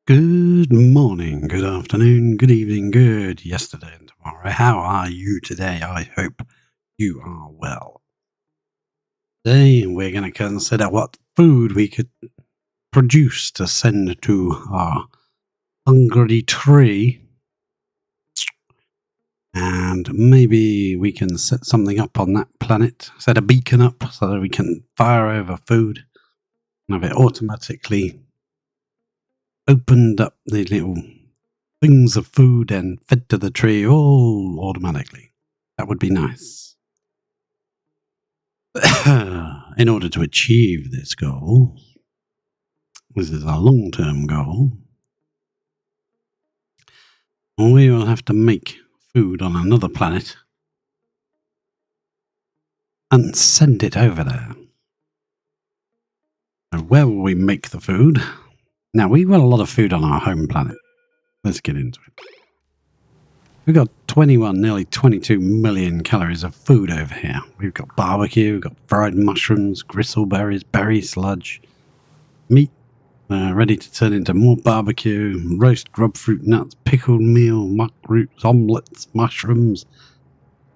Good morning, good afternoon, good evening, good yesterday and tomorrow. How are you today? I hope you are well. Today we're going to consider what food we could produce to send to our hungry tree. And maybe we can set something up on that planet, set a beacon up so that we can fire over food and have it automatically opened up the little things of food and fed to the tree all automatically. That would be nice. In order to achieve this goal, this is a long-term goal, we will have to make food on another planet and send it over there. So where will we make the food? Now, we've got a lot of food on our home planet. Let's get into it. We've got 21, nearly 22 million calories of food over here. We've got barbecue, we've got fried mushrooms, gristleberries, berry sludge, meat ready to turn into more barbecue, roast grubfruit nuts, pickled meal, muck roots, omelettes, mushrooms,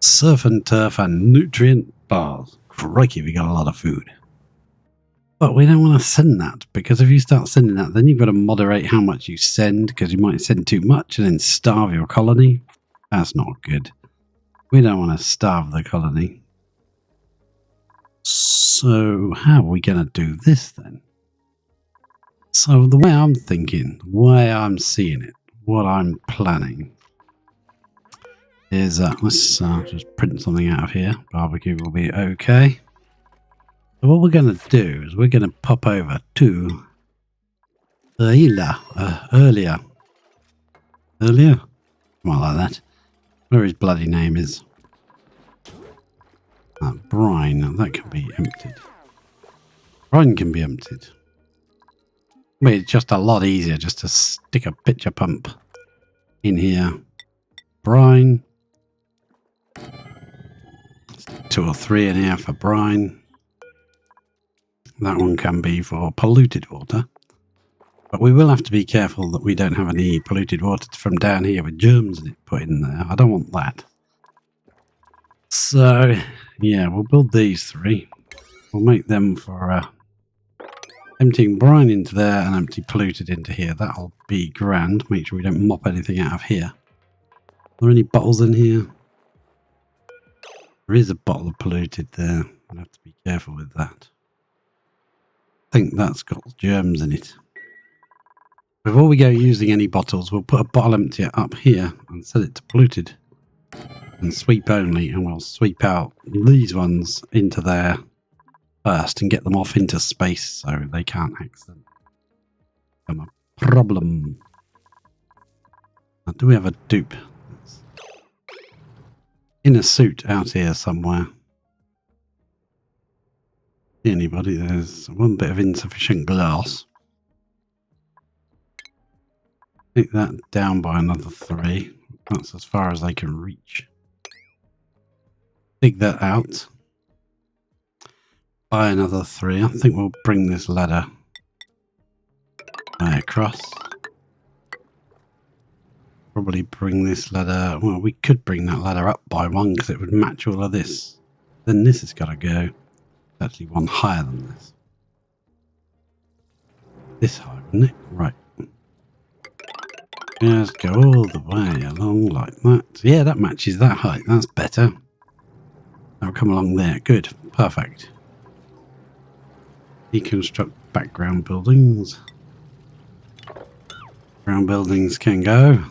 surf and turf, and nutrient bars. Crikey, we got a lot of food. But we don't want to send that, because if you start sending that, then you've got to moderate how much you send, because you might send too much and then starve your colony. That's not good. We don't want to starve the colony. So how are we going to do this then? So the way I'm thinking, the way I'm seeing it, what I'm planning is, let's just print something out of here. Barbecue will be okay. So what we're going to do is we're going to pop over to earlier, something like that. Where his bloody name is. Brine, that can be emptied. Brine can be emptied. I mean, it's just a lot easier just to stick a pitcher pump in here. Brine. 2 or 3 in here for brine. That one can be for polluted water. But we will have to be careful that we don't have any polluted water from down here with germs in it put in there. I don't want that. So, yeah, we'll build these 3. We'll make them for emptying brine into there and empty polluted into here. That'll be grand. Make sure we don't mop anything out of here. Are there any bottles in here? There is a bottle of polluted there. I'll have to be careful with that. I think that's got germs in it. Before we go using any bottles, we'll put a bottle emptier up here and set it to polluted and sweep only, and we'll sweep out these ones into there first and get them off into space so they can't accidentally become a problem. Now, do we have a dupe? In a suit out here somewhere. See anybody? There's one bit of insufficient glass. Take that down by another 3. That's as far as they can reach. Dig that out. By another 3. I think we'll bring this ladder across. Probably bring this ladder... Well, we could bring that ladder up by 1 because it would match all of this. Then this has got to go. Actually, 1 higher than this. This high, wouldn't it? Right. Just go all the way along like that. Yeah, that matches that height. That's better. That'll come along there. Good. Perfect. Deconstruct background buildings. Ground buildings can go.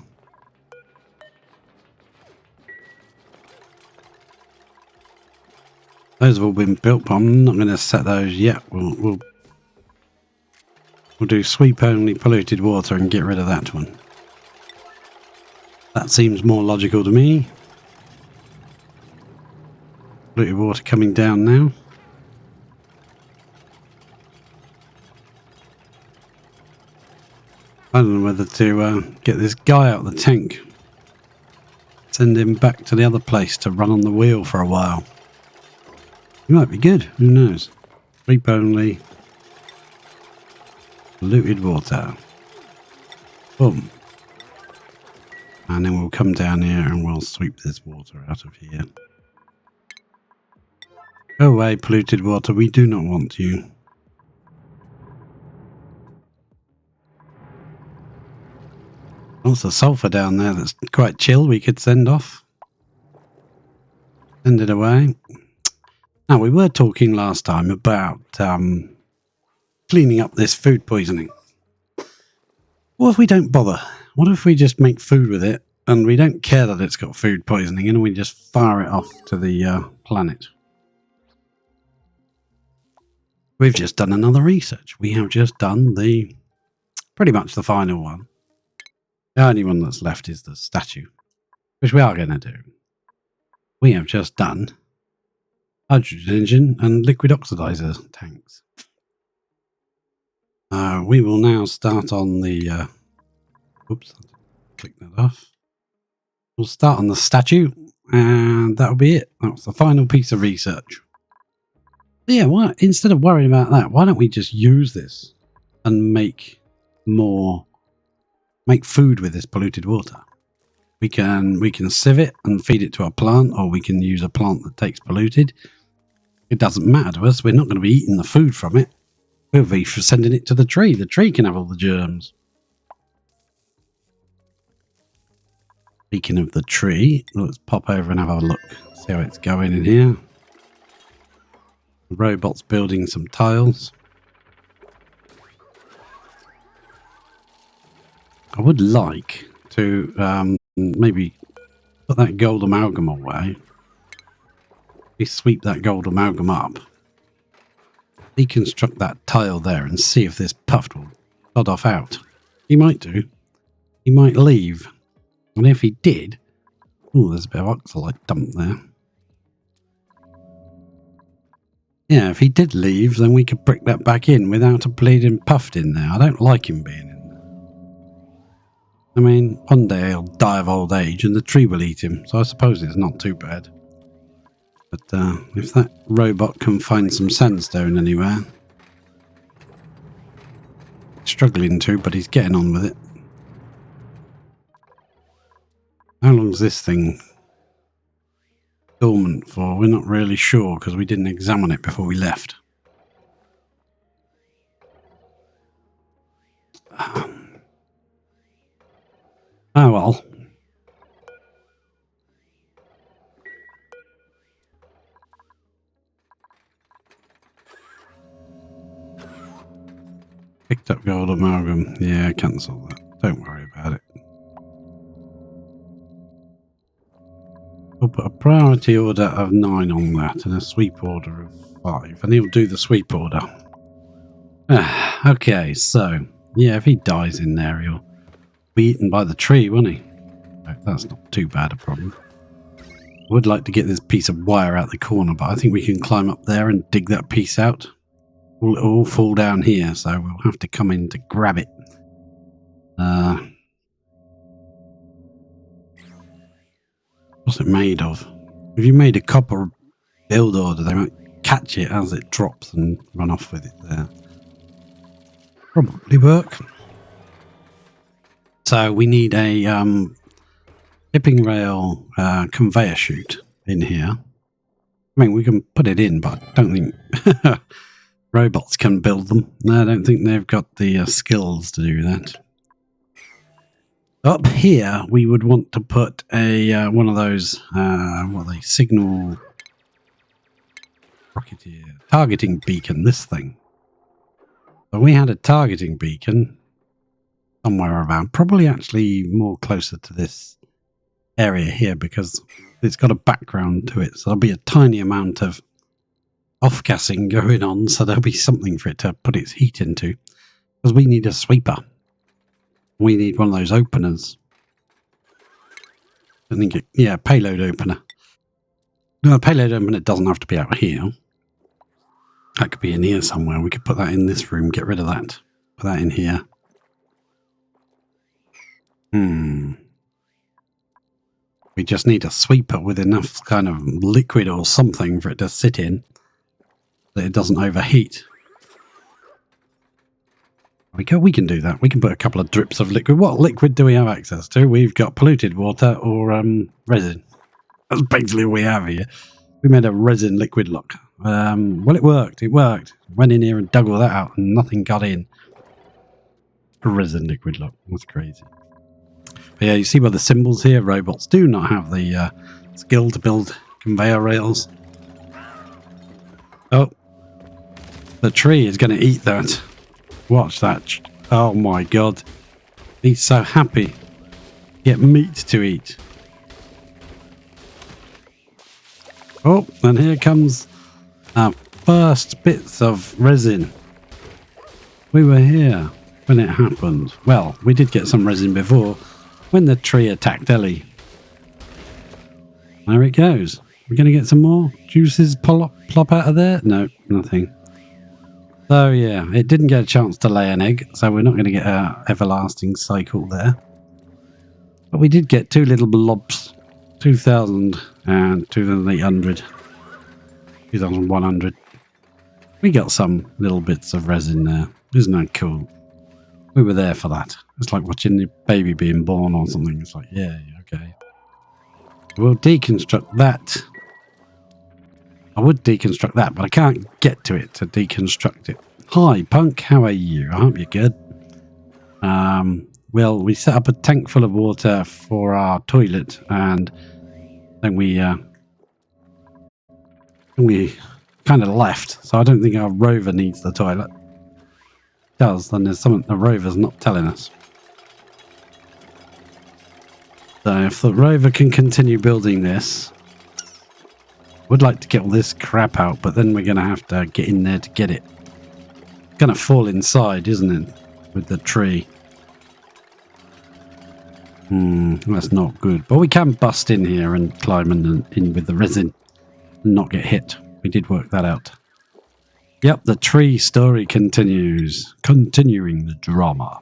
Those have all been built, but I'm not going to set those yet. We'll do sweep only polluted water and get rid of that one. That seems more logical to me. Polluted water coming down now. I don't know whether to get this guy out of the tank. Send him back to the other place to run on the wheel for a while. He might be good. Who knows? Sweep only. Polluted water. Boom. And then we'll come down here and we'll sweep this water out of here. Go away, polluted water. We do not want you. Lots of sulfur down there that's quite chill. We could send off. Send it away. Now, we were talking last time about cleaning up this food poisoning. What if we don't bother? What if we just make food with it and we don't care that it's got food poisoning and we just fire it off to the planet? We've just done another research. We have just done pretty much the final one. The only one that's left is the statue, which we are going to do. We have just done hydrogen engine and liquid oxidizer tanks. We will now start on the... oops, click that off. We'll start on the statue, and that'll be it. That's the final piece of research. But yeah, instead of worrying about that, why don't we just use this and make food with this polluted water? We can sieve it and feed it to a plant, or we can use a plant that takes polluted. It doesn't matter to us. We're not going to be eating the food from it. We'll be sending it to the tree. The tree can have all the germs. Speaking of the tree, let's pop over and have a look. See how it's going in here. The robot's building some tiles. I would like to maybe put that gold amalgam away. We sweep that gold amalgam up. Deconstruct that tile there and see if this puff will plod off out. He might do. He might leave. And if he did... oh, there's a bit of oxalite dumped there. Yeah, if he did leave, then we could brick that back in without a bleeding puffed in there. I don't like him being in there. I mean, one day he'll die of old age and the tree will eat him, so I suppose it's not too bad. But if that robot can find some sandstone anywhere... struggling to, but he's getting on with it. How long's this thing dormant for? We're not really sure because we didn't examine it before we left. Oh well. Picked up gold amalgam. Yeah, cancel that. Don't worry about it. We'll put a priority order of 9 on that and a sweep order of 5. And he'll do the sweep order. Okay, so, yeah, if he dies in there, he'll be eaten by the tree, won't he? That's not too bad a problem. I would like to get this piece of wire out the corner, but I think we can climb up there and dig that piece out. It'll all fall down here, so we'll have to come in to grab it. What's it made of? If you made a copper build order, they might catch it as it drops and run off with it there. Probably work. So we need a shipping rail conveyor chute in here. I mean, we can put it in, but I don't think robots can build them. No, I don't think they've got the skills to do that. Up here, we would want to put a one of those what are they, signal rocketeer targeting beacon. This thing. So we had a targeting beacon somewhere around, probably actually more closer to this area here because it's got a background to it. So there'll be a tiny amount of off-gassing going on. So there'll be something for it to put its heat into because we need a sweeper. We need one of those openers. I think yeah, payload opener. No, a payload opener doesn't have to be out here. That could be in here somewhere. We could put that in this room, get rid of that. Put that in here. We just need a sweeper with enough kind of liquid or something for it to sit in, that it doesn't overheat. We can do that. We can put a couple of drips of liquid. What liquid do we have access to? We've got polluted water or resin. That's basically what we have here. We made a resin liquid lock. Well, it worked. It worked. Went in here and dug all that out and nothing got in. A resin liquid lock. That's crazy. But yeah, you see by the symbols here, robots do not have the skill to build conveyor rails. Oh. The tree is going to eat that. Watch that. Oh my god. He's so happy. Get meat to eat. Oh, and here comes our first bits of resin. We were here when it happened. Well, we did get some resin before when the tree attacked Ellie. There it goes. We're going to get some more juices plop out of there? No, nothing. So yeah, it didn't get a chance to lay an egg, so we're not going to get an everlasting cycle there. But we did get two little blobs. 2,000 and 2,800. 2,100. We got some little bits of resin there. Isn't that cool? We were there for that. It's like watching the baby being born or something. It's like, yeah, okay. We'll deconstruct that. I would deconstruct that, but I can't get to it to deconstruct it. Hi, Punk. How are you? I hope you're good. Well, we set up a tank full of water for our toilet, and then we kind of left. So I don't think our rover needs the toilet. If it does, then there's something the rover's not telling us. So if the rover can continue building this, would like to get all this crap out, but then we're going to have to get in there to get it. It's going to fall inside, isn't it? With the tree. That's not good. But we can bust in here and climb in with the resin and not get hit. We did work that out. Yep, the tree story continues. Continuing the drama.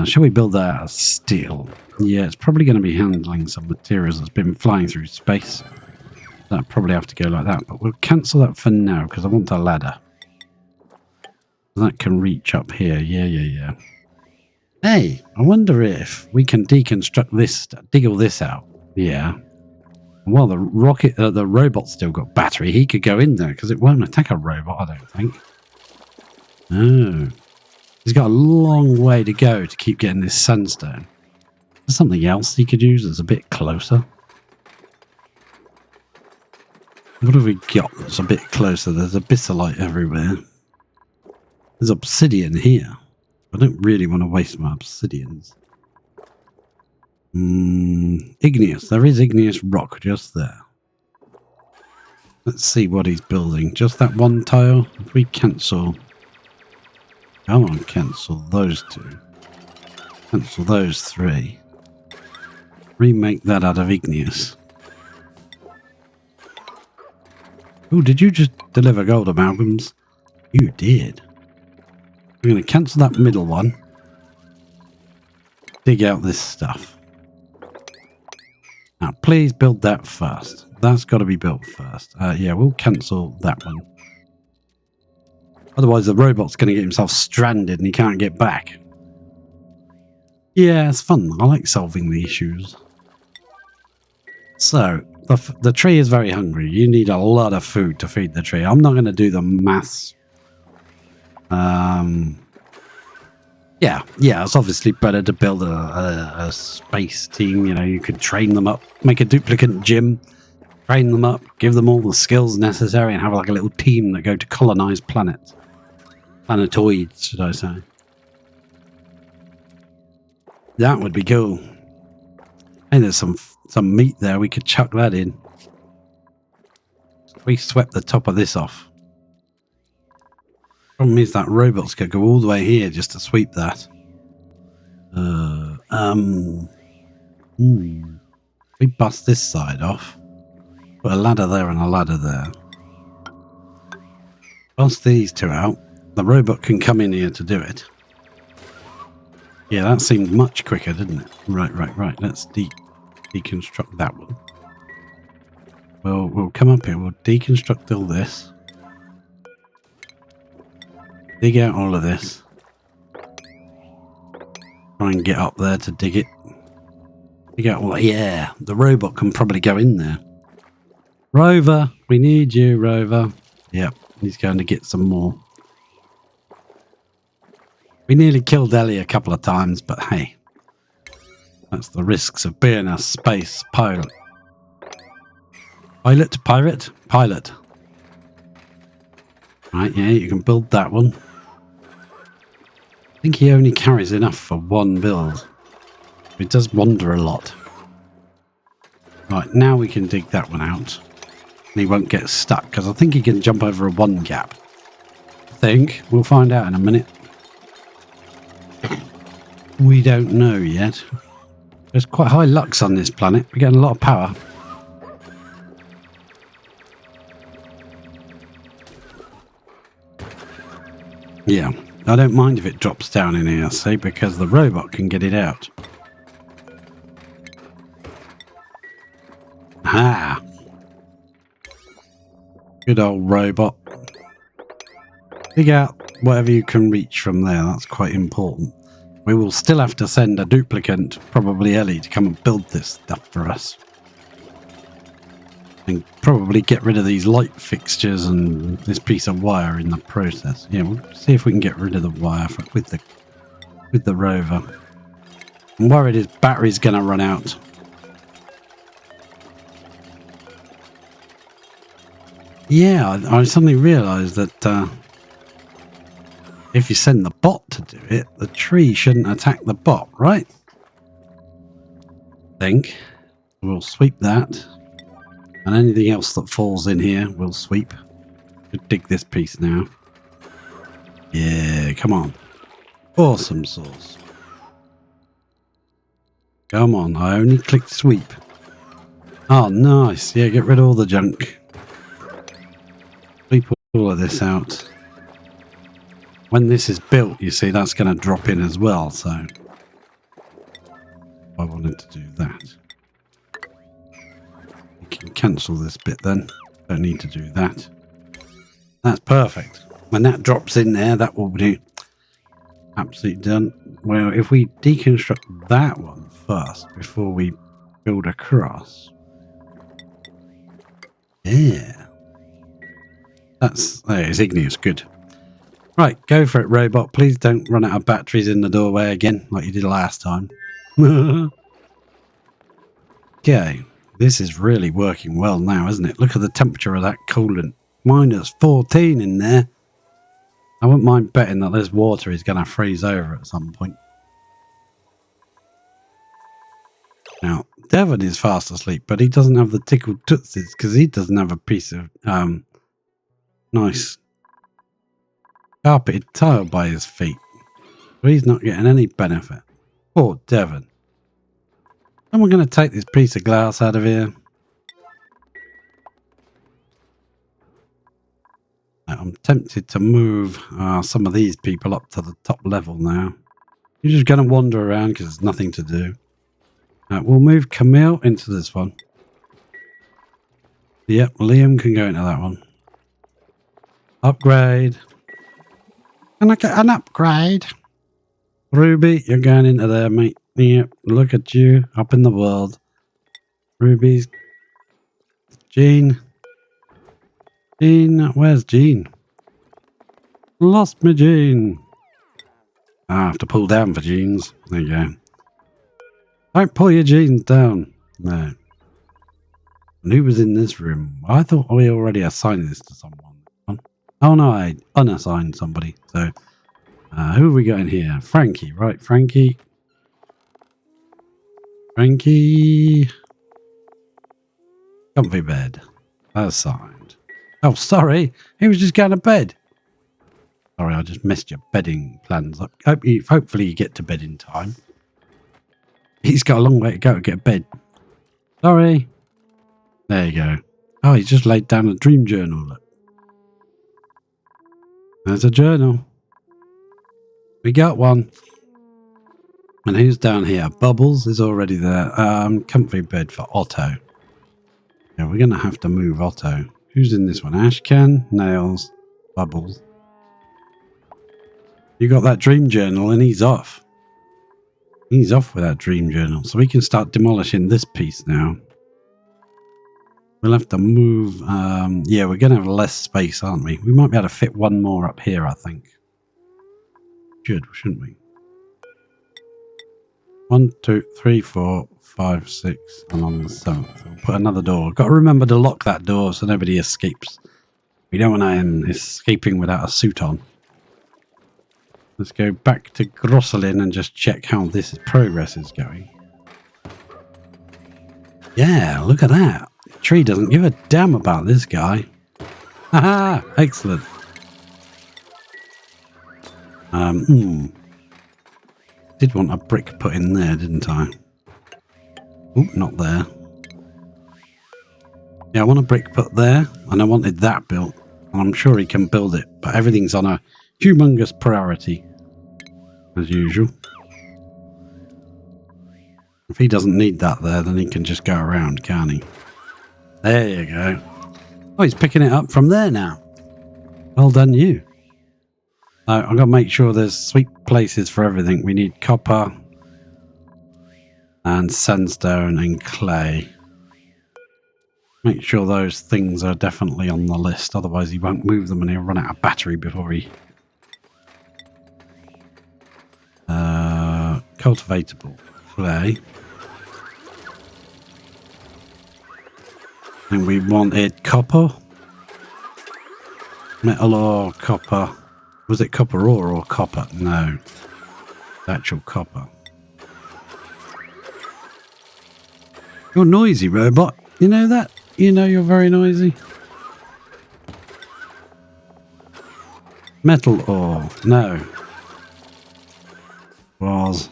Shall we build that out of steel? Yeah, it's probably going to be handling some materials that's been flying through space. That'll probably have to go like that, but we'll cancel that for now because I want a ladder. That can reach up here. Yeah. Hey, I wonder if we can deconstruct this, dig all this out. Yeah. Well, the robot's still got battery. He could go in there because it won't attack a robot, I don't think. Oh. He's got a long way to go to keep getting this sandstone. There's something else he could use that's a bit closer. What have we got that's a bit closer? There's abyssallite everywhere. There's obsidian here. I don't really want to waste my obsidians. Igneous. There is igneous rock just there. Let's see what he's building. Just that one tile? If we cancel... Come on, cancel those two. Cancel those three. Remake that out of igneous. Oh, did you just deliver gold amalgams? You did. We're going to cancel that middle one. Dig out this stuff. Now, please build that first. That's got to be built first. Yeah, we'll cancel that one. Otherwise, the robot's going to get himself stranded and he can't get back. Yeah, it's fun. I like solving the issues. So, the tree is very hungry. You need a lot of food to feed the tree. I'm not going to do the maths. Yeah, it's obviously better to build a space team. You know, you could train them up, make a duplicate gym, train them up, give them all the skills necessary, and have like a little team that go to colonize planets. Planetoids, should I say. That would be cool. Hey, there's some meat there. We could chuck that in. We swept the top of this off. Problem is that robot's going to go all the way here just to sweep that. We bust this side off. Put a ladder there and a ladder there. Bust these two out. The robot can come in here to do it. Yeah, that seemed much quicker, didn't it? Right. Let's deconstruct that one. We'll come up here. We'll deconstruct all this. Dig out all of this. try and get up there to dig it. Dig out, well, yeah, the robot can probably go in there. Rover, we need you, Rover. Yep, he's going to get some more. We nearly killed Ellie a couple of times, but hey, that's the risks of being a space pilot. Pirate? Pilot. Right, yeah, you can build that one. I think he only carries enough for one build. He does wander a lot. Right, now we can dig that one out. And he won't get stuck, because I think he can jump over a one gap. I think. We'll find out in a minute. We don't know yet. There's quite high lux on this planet. We're getting a lot of power. Yeah, I don't mind if it drops down in here, see, because the robot can get it out. Ah! Good old robot. Dig out whatever you can reach from there, that's quite important. We will still have to send a duplicate, probably Ellie, to come and build this stuff for us. And probably get rid of these light fixtures and this piece of wire in the process. Yeah, we'll see if we can get rid of the wire with the rover. I'm worried his battery's going to run out. Yeah, I suddenly realised that if you send the bot to do it, the tree shouldn't attack the bot, right? I think. We'll sweep that. And anything else that falls in here, we'll sweep. We'll dig this piece now. Yeah, come on. Awesome sauce. Come on, I only clicked sweep. Oh, nice. Yeah, get rid of all the junk. Sweep all of this out. When this is built, you see, that's going to drop in as well, so I wanted to do that. We can cancel this bit then. Don't need to do that. That's perfect. When that drops in there, that will be absolutely done. Well, if we deconstruct that one first before we build across. Yeah. There's igneous, good. Right, go for it, robot. Please don't run out of batteries in the doorway again, like you did last time. Okay, this is really working well now, isn't it? Look at the temperature of that coolant. Minus 14 in there. I wouldn't mind betting that this water is going to freeze over at some point. Now, Devon is fast asleep, but he doesn't have the tickled tootsies because he doesn't have a piece of nice carpeted tile by his feet. So he's not getting any benefit. Poor Devon. And we're going to take this piece of glass out of here. I'm tempted to move some of these people up to the top level now. You're just going to wander around because there's nothing to do. We'll move Camille into this one. Yep, Liam can go into that one. Upgrade. Can I get an upgrade? Ruby, you're going into there, mate. Yep, look at you up in the world. Ruby's. Jean. Jean, where's Jean? Lost me, Jean. I have to pull down for jeans. There you go. Don't pull your jeans down. No. And who was in this room? I thought we already assigned this to someone. Oh no, I unassigned somebody. So, who have we got in here? Frankie, right? Frankie. Comfy bed. Assigned. Oh, sorry. He was just going to bed. Sorry, I just messed your bedding plans up. Hopefully you get to bed in time. He's got a long way to go to get to bed. Sorry. There you go. Oh, he's just laid down a dream journal. Look. There's a journal. We got one. And who's down here? Bubbles is already there. Comfy bed for Otto. Yeah, we're going to have to move Otto. Who's in this one? Ashcan, Nails, Bubbles. You got that dream journal and he's off. He's off with that dream journal, so we can start demolishing this piece now. We'll have to move. Yeah, we're going to have less space, aren't we? We might be able to fit one more up here, I think. Shouldn't we? 1, 2, 3, 4, 5, 6, and on the 7th. We'll put another door. Got to remember to lock that door so nobody escapes. We don't want anyone escaping without a suit on. Let's go back to Grosselin and just check how this progress is going. Yeah, look at that. The tree doesn't give a damn about this guy. Haha, excellent. Did want a brick put in there, didn't I? Oh, not there. Yeah, I want a brick put there, and I wanted that built. And I'm sure he can build it, but everything's on a humongous priority, as usual. If he doesn't need that there, then he can just go around, can't he? There you go. Oh, he's picking it up from there now. Well done, you. I've got to make sure there's sweet places for everything. We need copper and sandstone and clay. Make sure those things are definitely on the list. Otherwise, he won't move them and he'll run out of battery before he... cultivatable clay. And we wanted copper. Metal ore, copper. Was it copper ore or copper? No. Actual copper. You're noisy, robot. You know that? You know you're very noisy. Metal ore. No. Was.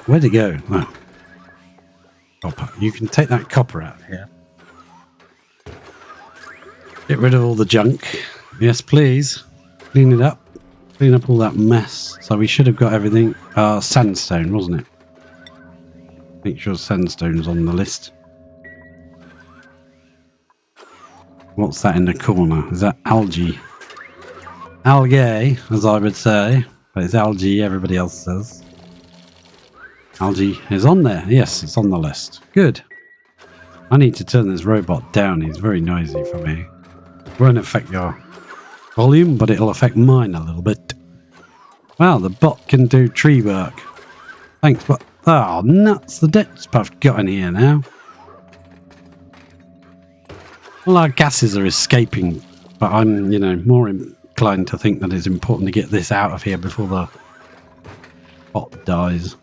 Where'd it go? Oh. Copper. You can take that copper out here. Get rid of all the junk. Yes, please. Clean it up. Clean up all that mess. So we should have got everything. Sandstone, wasn't it? Make sure sandstone's on the list. What's that in the corner? Is that algae? Algae, as I would say. But it's algae, everybody else says. Algae is on there. Yes, it's on the list. Good. I need to turn this robot down. He's very noisy for me. Won't affect your volume, but it'll affect mine a little bit. Wow, the bot can do tree work. Thanks, but... Oh, nuts. The depth I've got in here now. Well, our gases are escaping, but I'm, more inclined to think that it's important to get this out of here before the bot dies.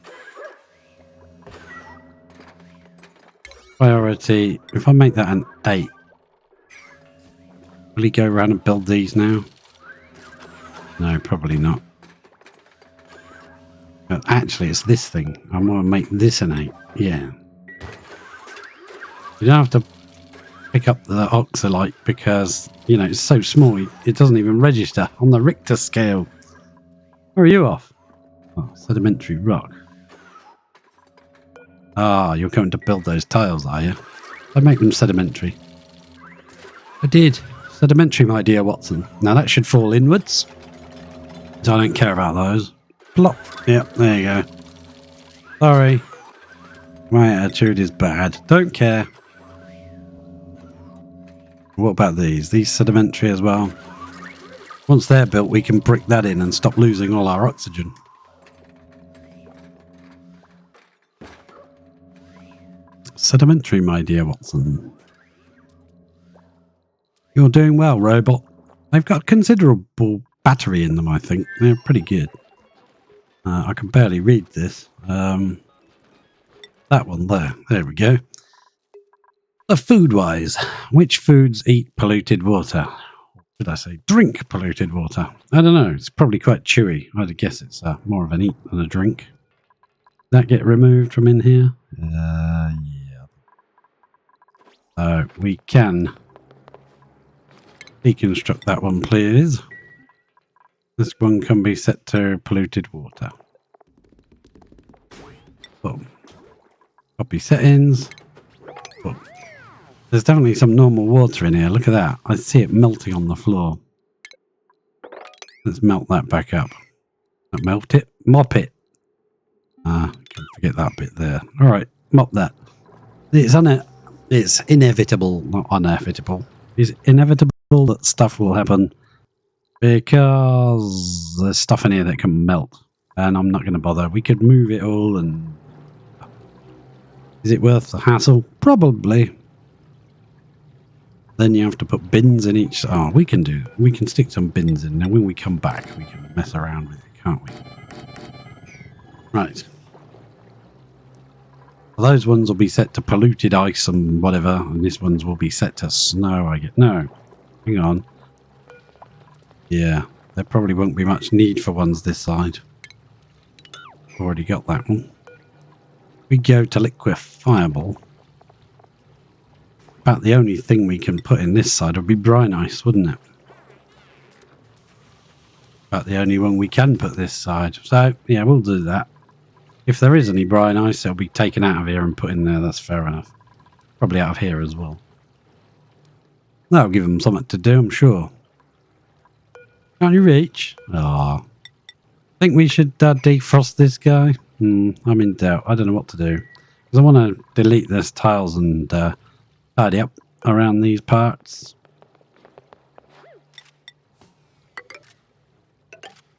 Priority. If I make that an 8, will he go around and build these now? No, probably not. But actually, it's this thing. I want to make this an 8. Yeah. You don't have to pick up the oxalite because, it's so small. It doesn't even register on the Richter scale. Where are you off? Oh, sedimentary rock. Ah, you're going to build those tiles, are you? I make them sedimentary. I did. Sedimentary, my dear Watson. Now that should fall inwards. So I don't care about those. Plop. Yep, there you go. Sorry. My attitude is bad. Don't care. What about these? These sedimentary as well. Once they're built, we can brick that in and stop losing all our oxygen. Sedimentary, my dear Watson. You're doing well, robot. They've got considerable battery in them, I think. They're pretty good. I can barely read this. That one there. There we go. Food-wise, which foods eat polluted water? Should I say drink polluted water? I don't know. It's probably quite chewy. I'd guess it's more of an eat than a drink. That get removed from in here? Yeah. We can deconstruct that one, please. This one can be set to polluted water. Boom. Copy settings. Boom. There's definitely some normal water in here. Look at that. I see it melting on the floor. Let's melt that back up. Don't melt it. Mop it. Forget that bit there. All right, mop that. It's inevitable, not inevitable. It's inevitable that stuff will happen because there's stuff in here that can melt, and I'm not going to bother. We could move it all, and is it worth the hassle? Probably. Then you have to put bins in each. Oh, we can stick some bins in, and when we come back, we can mess around with it, can't we? Right. Those ones will be set to polluted ice and whatever, and this ones will be set to snow, I get. No. Hang on. Yeah, there probably won't be much need for ones this side. Already got that one. We go to liquefiable. About the only thing we can put in this side would be brine ice, wouldn't it? About the only one we can put this side. So, yeah, we'll do that. If there is any brine ice, it'll be taken out of here and put in there. That's fair enough. Probably out of here as well. That'll give them something to do, I'm sure. Can't you reach? Oh. Think we should defrost this guy? I'm in doubt. I don't know what to do. Because I want to delete this tiles and tidy up around these parts.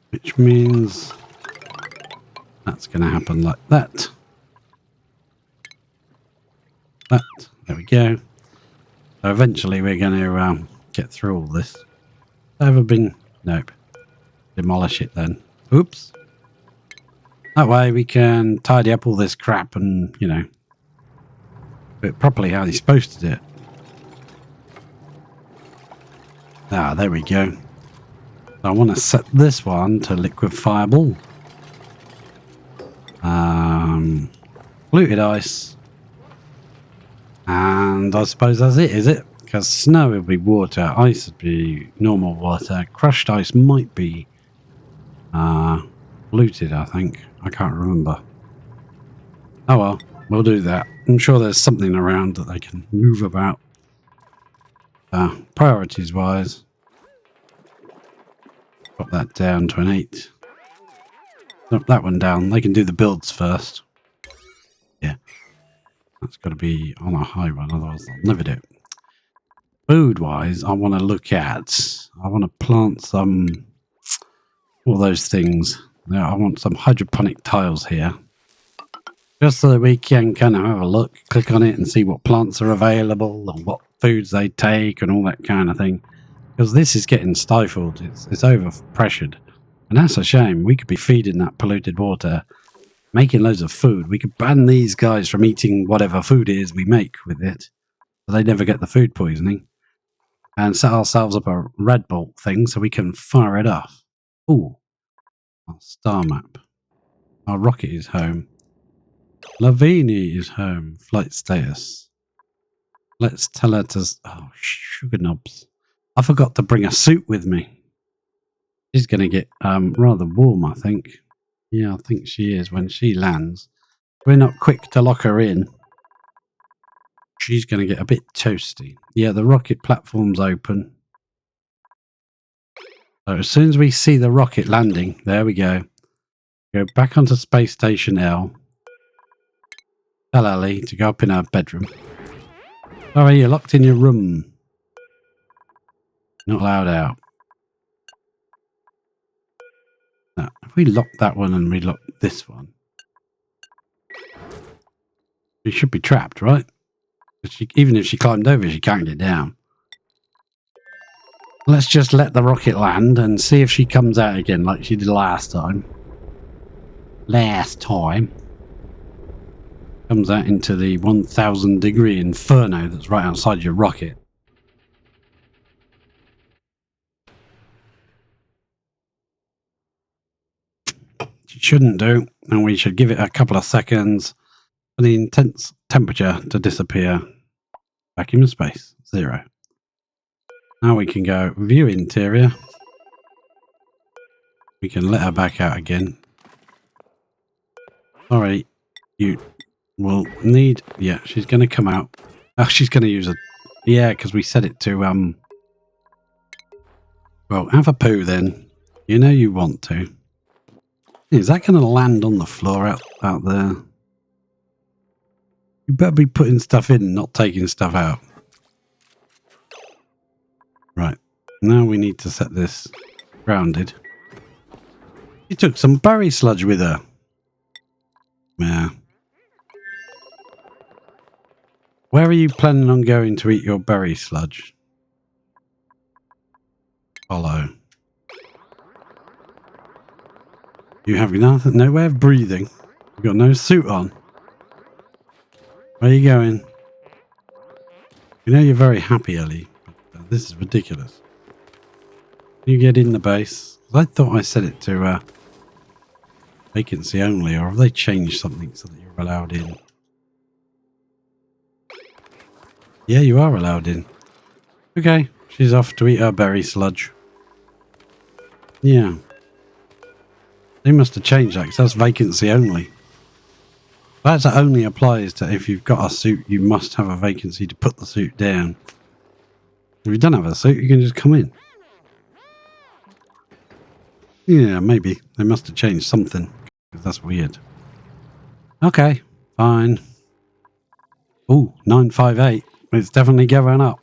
Which means that's going to happen like that. That. There we go. So eventually we're going to get through all this. Ever been... Nope. Demolish it then. Oops. That way we can tidy up all this crap and, you know, do it properly how you're supposed to do it. Ah, there we go. So I want to set this one to liquefiable. Polluted ice. And I suppose that's it, is it? Because snow would be water, ice would be normal water, crushed ice might be polluted, I think. I can't remember. Oh well, we'll do that. I'm sure there's something around that they can move about. Priorities wise, drop that down to an 8. Drop that one down. They can do the builds first. Yeah. That's got to be on a high one, otherwise they'll never do it. Food wise, I want to look at, I want to plant some, all those things. Now, I want some hydroponic tiles here. Just so that we can kind of have a look, click on it and see what plants are available and what foods they take and all that kind of thing. Because this is getting stifled, it's over pressured. And that's a shame. We could be feeding that polluted water, making loads of food. We could ban these guys from eating whatever food it is we make with it, so they never get the food poisoning. And set ourselves up a red bolt thing so we can fire it off. Ooh. Our star map. Our rocket is home. Lavini is home. Flight status. Let's tell her to... Oh, sugar knobs. I forgot to bring a suit with me. She's going to get rather warm, I think. Yeah, I think she is when she lands. We're not quick to lock her in. She's going to get a bit toasty. Yeah, the rocket platform's open. So as soon as we see the rocket landing, there we go. Go back onto Space Station L. Tell Ellie to go up in her bedroom. Sorry, you're locked in your room. Not allowed out. Now, if we lock that one and we lock this one, she should be trapped, right? Even if she climbed over, she can't get down. Let's just let the rocket land and see if she comes out again like she did last time. Comes out into the 1000 degree inferno that's right outside your rocket. She shouldn't do, and we should give it a couple of seconds for the intense temperature to disappear. Vacuum of space, 0. Now we can go view interior. We can let her back out again. Sorry, you will need... Yeah, she's going to come out. Oh, she's going to use a... Yeah, because we set it to... Well, have a poo then. You know you want to. Is that going to land on the floor out there? You better be putting stuff in and not taking stuff out. Right. Now we need to set this grounded. She took some berry sludge with her. Yeah. Where are you planning on going to eat your berry sludge? Follow. You have nothing, no way of breathing. You've got no suit on. Where are you going? You know you're very happy, Ellie. But, this is ridiculous. Can you get in the base? I thought I set it to vacancy only, or have they changed something so that you're allowed in? Yeah, you are allowed in. Okay, she's off to eat her berry sludge. Yeah. They must have changed that because that's vacancy only. That only applies to if you've got a suit, you must have a vacancy to put the suit down. If you don't have a suit, you can just come in. Yeah, maybe. They must have changed something. That's weird. Okay, fine. Ooh, 958. It's definitely going up.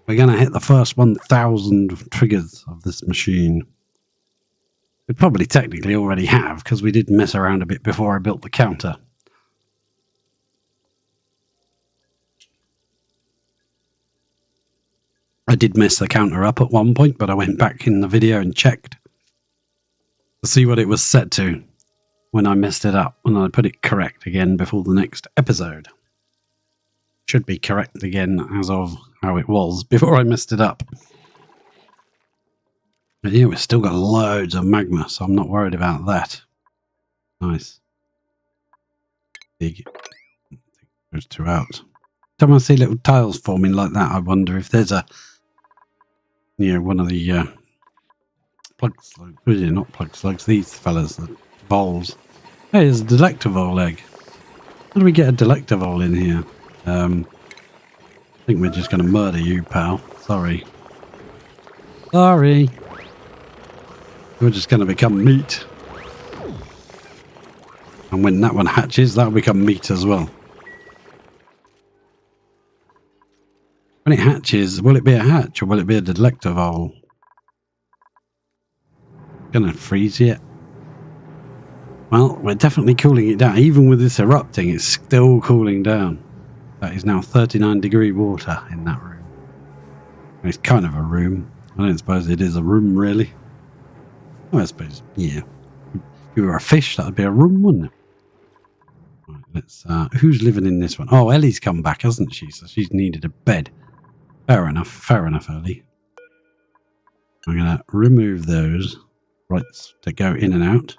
We're going to hit the first 1,000 triggers of this machine. We probably technically already have, because we did mess around a bit before I built the counter. I did mess the counter up at one point, but I went back in the video and checked to see what it was set to when I messed it up, and I put it correct again before the next episode. Should be correct again as of how it was before I messed it up. But yeah, we've still got loads of magma, so I'm not worried about that. Nice. Dig. There's two out. Time I see little tiles forming like that, I wonder if there's a, you know, one of the plug slugs. Not plug slugs, these fellas, the voles. Hey, there's a delectavole egg. How do we get a delectavole in here? I think we're just going to murder you, pal. Sorry. Sorry. We're just going to become meat. And when that one hatches, that'll become meat as well. When it hatches, will it be a hatch or will it be a delectavole? Gonna freeze yet? Well, we're definitely cooling it down. Even with this erupting, it's still cooling down. That is now 39-degree water in that room. It's kind of a room. I don't suppose it is a room, really. Oh, I suppose, yeah. If you were a fish, that would be a room, wouldn't it? Right, let's. Who's living in this one? Oh, Ellie's come back, hasn't she? So she's needed a bed. Fair enough, Ellie. I'm going to remove those rights to go in and out.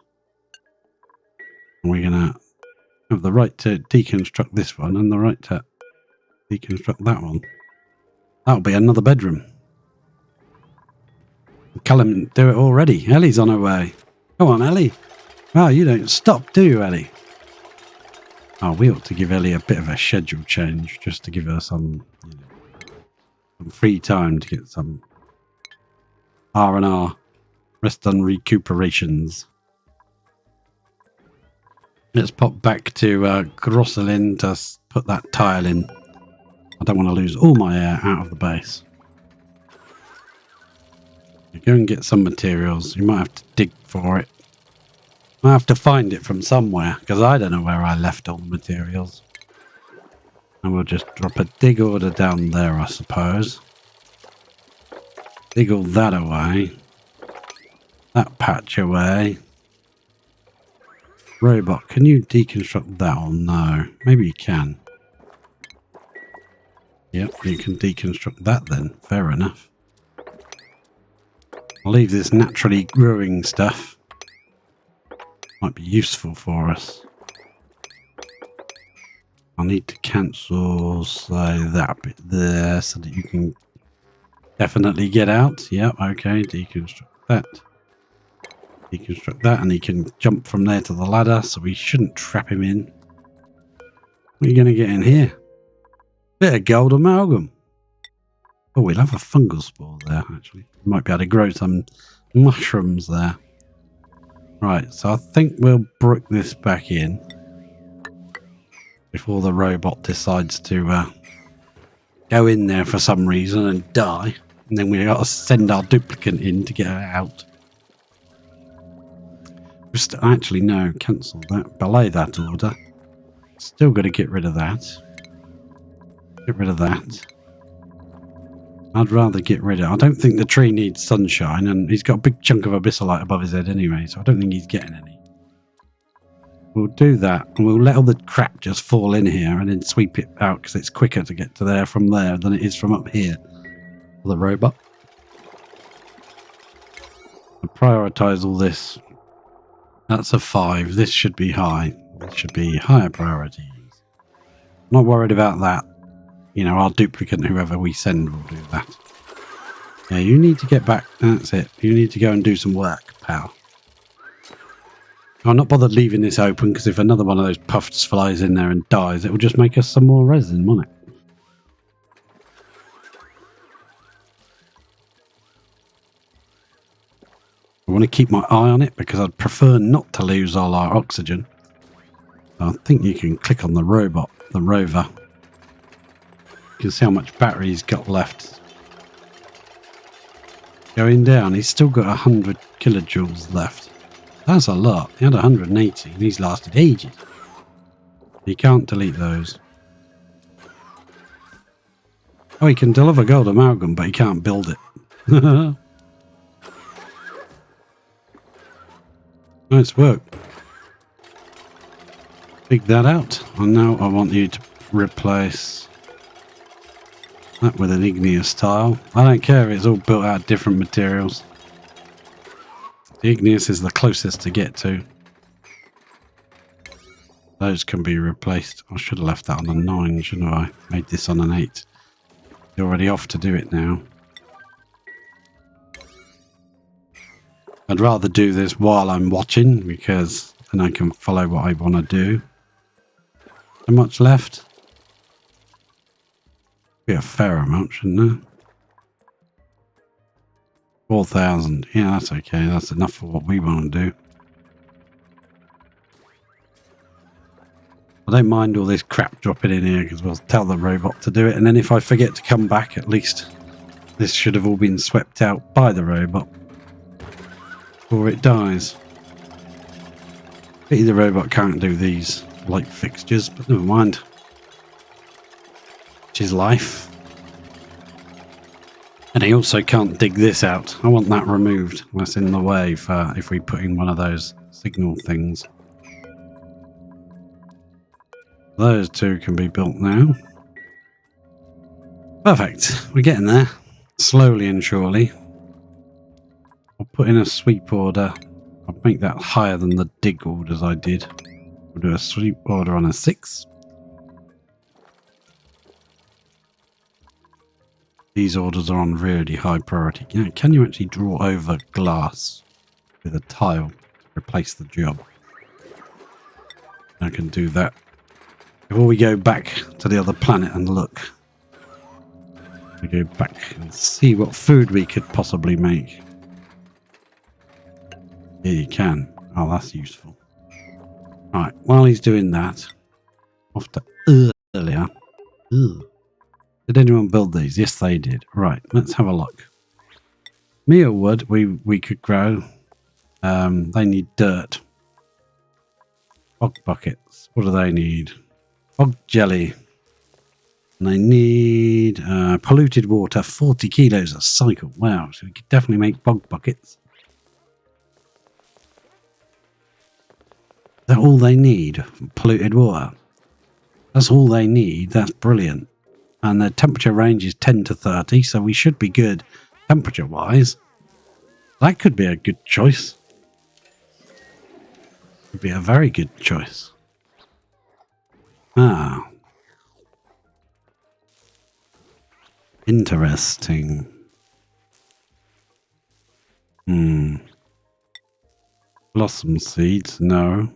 And we're going to have the right to deconstruct this one and the right to deconstruct that one. That'll be another bedroom. Callum, do it already. Ellie's on her way. Come on, Ellie. Oh, you don't stop, do you, Ellie? Oh, we ought to give Ellie a bit of a schedule change just to give her some, you know, some free time to get some R&R, rest and recuperations. Let's pop back to Grosselin to put that tile in. I don't want to lose all my air out of the base. You go and get some materials. You might have to dig for it. I have to find it from somewhere because I don't know where I left all the materials. And we'll just drop a dig order down there, I suppose. Dig all that away. That patch away. Robot, can you deconstruct that or no? Maybe you can. Yep, you can deconstruct that then. Fair enough. I'll leave this naturally growing stuff. Might be useful for us. I'll need to cancel, say, that bit there so that you can definitely get out. Yep, okay, deconstruct that. Deconstruct that, and he can jump from there to the ladder, so we shouldn't trap him in. What are you going to get in here? Bit of gold amalgam. Oh, we'll have a fungal spore there, actually. We might be able to grow some mushrooms there. Right, so I think we'll brick this back in before the robot decides to go in there for some reason and die. And then we got to send our duplicate in to get her out. Just actually, no, cancel that. Belay that order. Still got to get rid of that. Get rid of that. I'd rather get rid of... I don't think the tree needs sunshine, and he's got a big chunk of abyssalite above his head anyway, so I don't think he's getting any. We'll do that, and we'll let all the crap just fall in here and then sweep it out, because it's quicker to get to there from there than it is from up here for the robot. I'll prioritise all this. That's a 5. This should be high. This should be higher priorities. Not worried about that. You know, our duplicate, whoever we send, will do that. Yeah, you need to get back. That's it. You need to go and do some work, pal. I'm not bothered leaving this open, because if another one of those puffs flies in there and dies, it will just make us some more resin, won't it? I want to keep my eye on it, because I'd prefer not to lose all our oxygen. I think you can click on the robot, the rover. You can see how much battery he's got left. Going down, he's still got 100 kilojoules left. That's a lot. He had 180 and he's lasted ages. You can't delete those. Oh, he can deliver gold amalgam, but he can't build it. Nice work. Dig that out. And now I want you to replace that with an igneous tile. I don't care if it's all built out of different materials. The igneous is the closest to get to. Those can be replaced. I should have left that on a 9, shouldn't I? Made this on an 8. You're already off to do it now. I'd rather do this while I'm watching, because then I can follow what I want to do. How much left? Be a fair amount, shouldn't there? 4,000. Yeah, that's okay. That's enough for what we want to do. I don't mind all this crap dropping in here, because we'll tell the robot to do it. And then if I forget to come back, at least this should have all been swept out by the robot before it dies. Pity the robot can't do these light fixtures, but never mind. Which is life. And he also can't dig this out. I want that removed. That's in the way for if we put in one of those signal things. Those two can be built now. Perfect. We're getting there. Slowly and surely. I'll put in a sweep order. I'll make that higher than the dig orders I did. We'll do a sweep order on a 6. These orders are on really high priority. Yeah, can you actually draw over glass with a tile to replace the job? I can do that. Before we go back to the other planet and look. We go back and see what food we could possibly make. Yeah, you can. Oh, that's useful. Alright, while he's doing that, off to earlier. Ugh. Did anyone build these? Yes, they did. Right, let's have a look. Mealwood, we could grow. They need dirt. Bog buckets. What do they need? Bog jelly. And they need polluted water, 40 kilos a cycle. Wow, so we could definitely make bog buckets. Is that all they need? Polluted water. That's all they need. That's brilliant. And the temperature range is 10 to 30, so we should be good temperature-wise. That could be a good choice. Could be a very good choice. Ah. Interesting. Blossom seeds, no.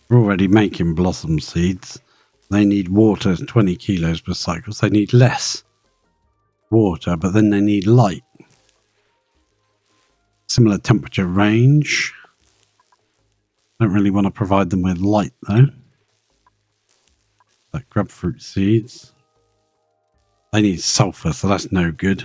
We're already making blossom seeds. They need water 20 kilos per cycle. So they need less water, but then they need light. Similar temperature range. Don't really want to provide them with light though. Like grapefruit seeds. They need sulfur, so that's no good.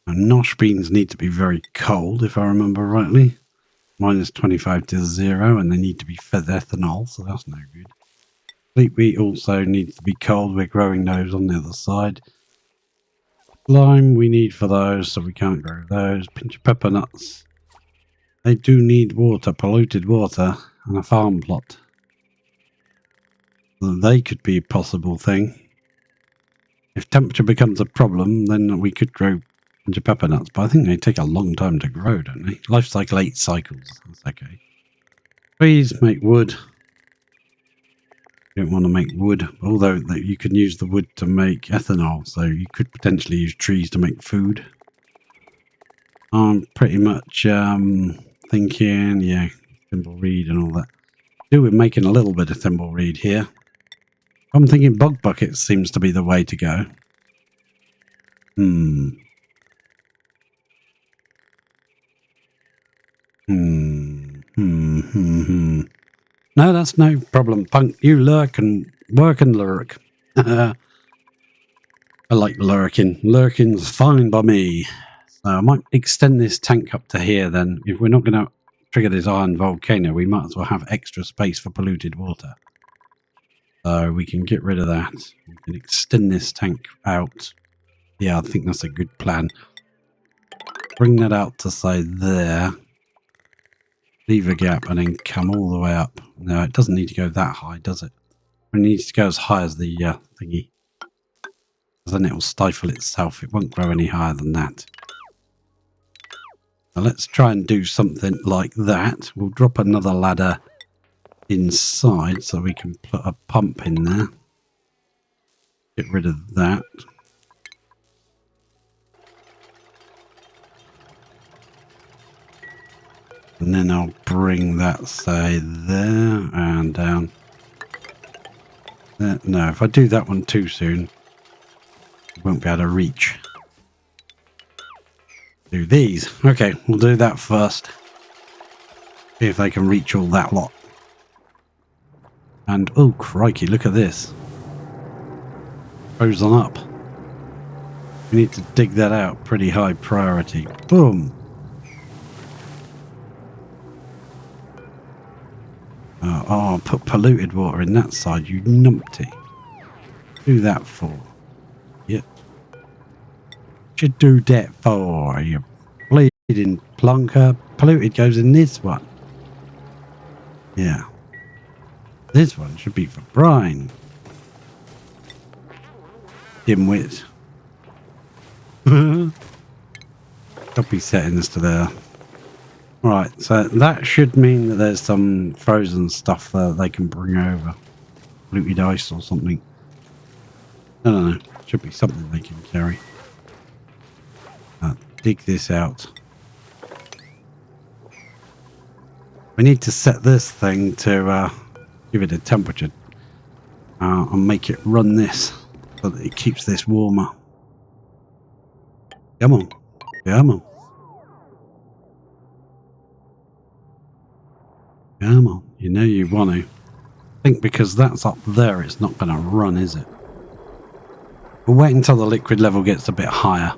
And nosh beans need to be very cold, if I remember rightly. Minus 25 to 0, and they need to be fed ethanol, so that's no good. Fleet wheat also needs to be cold. We're growing those on the other side. Lime we need for those, so we can't grow those. Pinch of pepper nuts. They do need water, polluted water, and a farm plot. So they could be a possible thing. If temperature becomes a problem, then we could grow pinch of pepper nuts, but I think they take a long time to grow, don't they? Life cycle 8 cycles. That's okay. Please make wood. You don't want to make wood, although you can use the wood to make ethanol, so you could potentially use trees to make food. I'm pretty much thinking, yeah, thimbleweed and all that. We're making a little bit of thimbleweed here. I'm thinking bog buckets seems to be the way to go. No, that's no problem, Punk. You lurk and work and lurk. I like lurking. Lurking's fine by me. So I might extend this tank up to here then. If we're not going to trigger this iron volcano, we might as well have extra space for polluted water. So we can get rid of that. We can extend this tank out. Yeah, I think that's a good plan. Bring that out to, say, there. Leave a gap and then come all the way up. No, it doesn't need to go that high, does it? It needs to go as high as the thingy. Because then it will stifle itself. It won't grow any higher than that. Now let's try and do something like that. We'll drop another ladder inside so we can put a pump in there. Get rid of that. And then I'll bring that, say, there and down. There. No, if I do that one too soon, I won't be able to reach. Do these. Okay, we'll do that first. See if they can reach all that lot. And, oh crikey, look at this. Frozen up. We need to dig that out. Pretty high priority. Boom. Oh, put polluted water in that side, you numpty. Do that for. Yep. Should do that for, you bleeding plonker. Polluted goes in this one. Yeah. This one should be for brine. Dimwit. Copy settings to there. Right, so that should mean that there's some frozen stuff that they can bring over. Polluted ice or something. I don't know. Should be something they can carry. Dig this out. We need to set this thing to give it a temperature and make it run this so that it keeps this warmer. Come on. Come on. Come on. You know you want to. I think because that's up there, it's not going to run, is it? We'll wait until the liquid level gets a bit higher.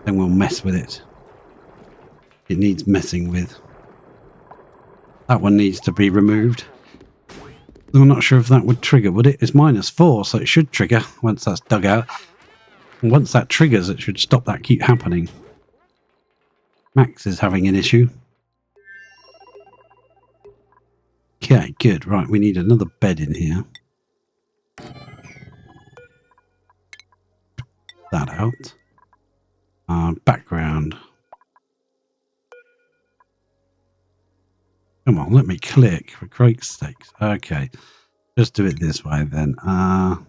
Then we'll mess with it. It needs messing with. That one needs to be removed. I'm not sure if that would trigger, would it? It's -4, so it should trigger once that's dug out. And once that triggers, it should stop that keep happening. Max is having an issue. Okay, good. Right, we need another bed in here. That out. Background. Come on, let me click for Craig's stakes. Okay, just do it this way then. I'd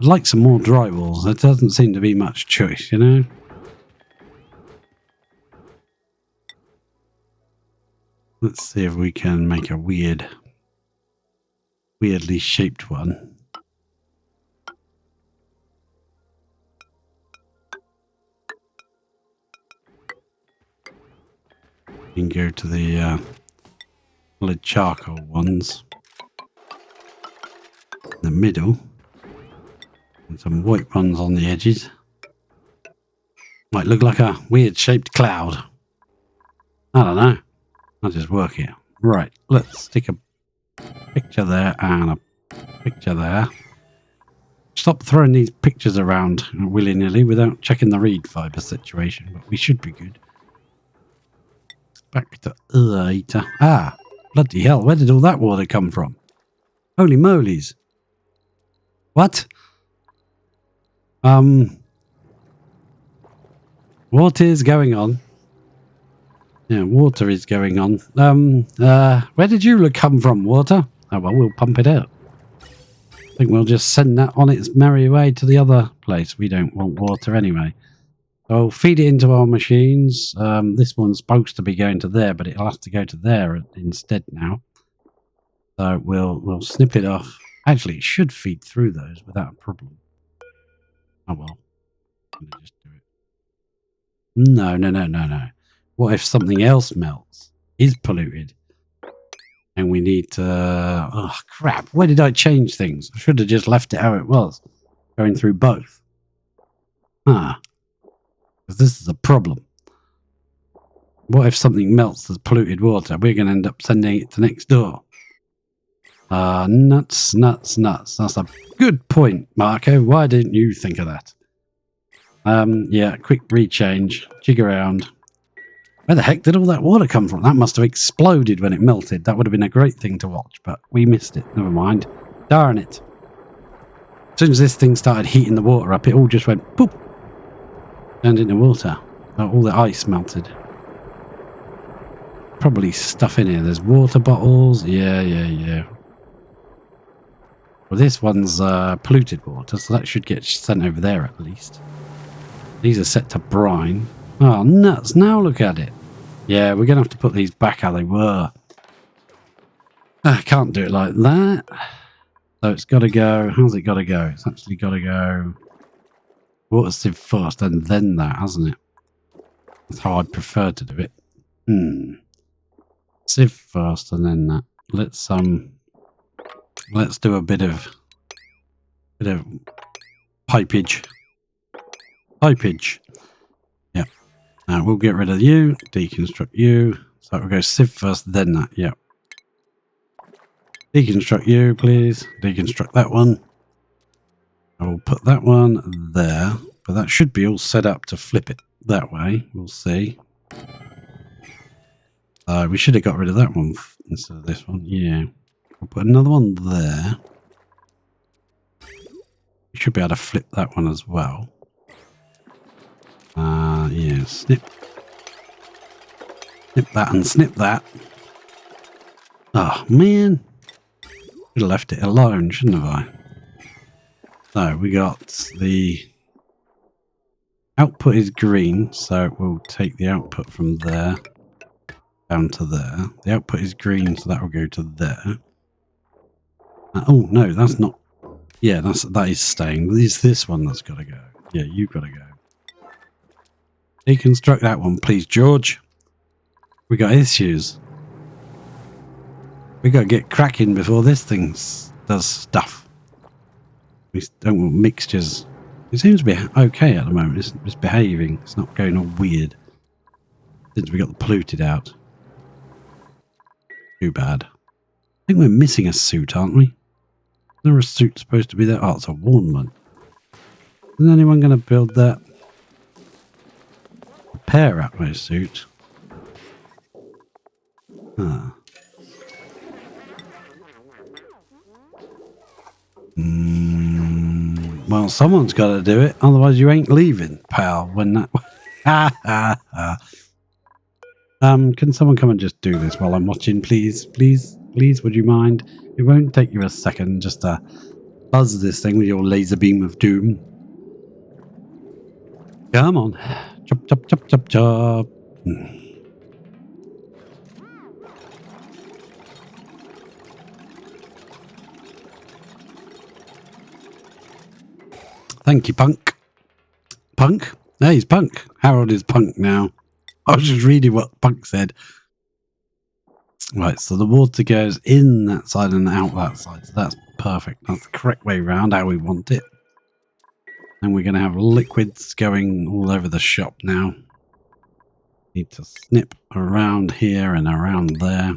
like some more drywalls. There doesn't seem to be much choice, you know? Let's see if we can make a weirdly shaped one. You can go to the solid charcoal ones in the middle, and some white ones on the edges. Might look like a weird shaped cloud. I don't know. I'll just work it. Right, let's stick a picture there and a picture there. Stop throwing these pictures around willy-nilly without checking the reed fiber situation, but we should be good. Back to later. Ah, bloody hell, where did all that water come from? Holy molies. What? What is going on? Yeah, water is going on. Where did you come from, water? Oh, well, we'll pump it out. I think we'll just send that on its merry way to the other place. We don't want water anyway. So I'll feed it into our machines. This one's supposed to be going to there, but it'll have to go to there instead now. So we'll snip it off. Actually, it should feed through those without a problem. Oh, well. I'm going to just do it. No. What if something else melts? Is polluted? And we need to... Oh, crap. Where did I change things? I should have just left it how it was. Going through both. Because this is a problem. What if something melts that's polluted water? We're going to end up sending it to next door. Nuts. That's a good point, Marco. Why didn't you think of that? Yeah, quick rechange. Jig around. Where the heck did all that water come from? That must have exploded when it melted. That would have been a great thing to watch, but we missed it. Never mind. Darn it. As soon as this thing started heating the water up, it all just went poop. Turned into water. All the ice melted. Probably stuff in here. There's water bottles. Yeah. Well, this one's polluted water, so that should get sent over there at least. These are set to brine. Oh, nuts. Now look at it. Yeah, we're going to have to put these back how they were. I can't do it like that. So it's got to go. How's it got to go? It's actually got to go water sieve first and then that, hasn't it? That's how I'd prefer to do it. Sieve first and then that. Let's do a bit of pipage. Yeah. Now we'll get rid of you, deconstruct you. So we'll go sieve first, then that. Yeah. Deconstruct you, please. Deconstruct that one. I will put that one there, but that should be all set up to flip it that way. We'll see. We should have got rid of that one instead of this one. Yeah. We'll put another one there. We should be able to flip that one as well. Yeah, snip that and snip that. Oh, man. Should have left it alone, shouldn't have I? So, we got the output is green, so we'll take the output from there down to there. The output is green, so that will go to there. Oh, no, that's not... Yeah, that is staying. It's this one that's got to go. Yeah, you've got to go. Deconstruct that one, please, George. We got issues. We got to get cracking before this thing does stuff. We don't want mixtures. It seems to be okay at the moment. It's behaving. It's not going all weird. Since we got the polluted out. Too bad. I think we're missing a suit, aren't we? Is there a suit supposed to be there? Oh, it's a worn one. Is anyone going to build that? Repair Atmo suit. Huh. Well, someone's got to do it. Otherwise, you ain't leaving, pal. When that... Can someone come and just do this while I'm watching, please? Please, please, would you mind? It won't take you a second just to buzz this thing with your laser beam of doom. Come on. Chop, chop, chop, chop, chop. Thank you, Punk. Punk? No, he's Punk. Harold is Punk now. I was just reading what Punk said. Right, so the water goes in that side and out that side. So that's perfect. That's the correct way around how we want it. And we're going to have liquids going all over the shop now. Need to snip around here and around there.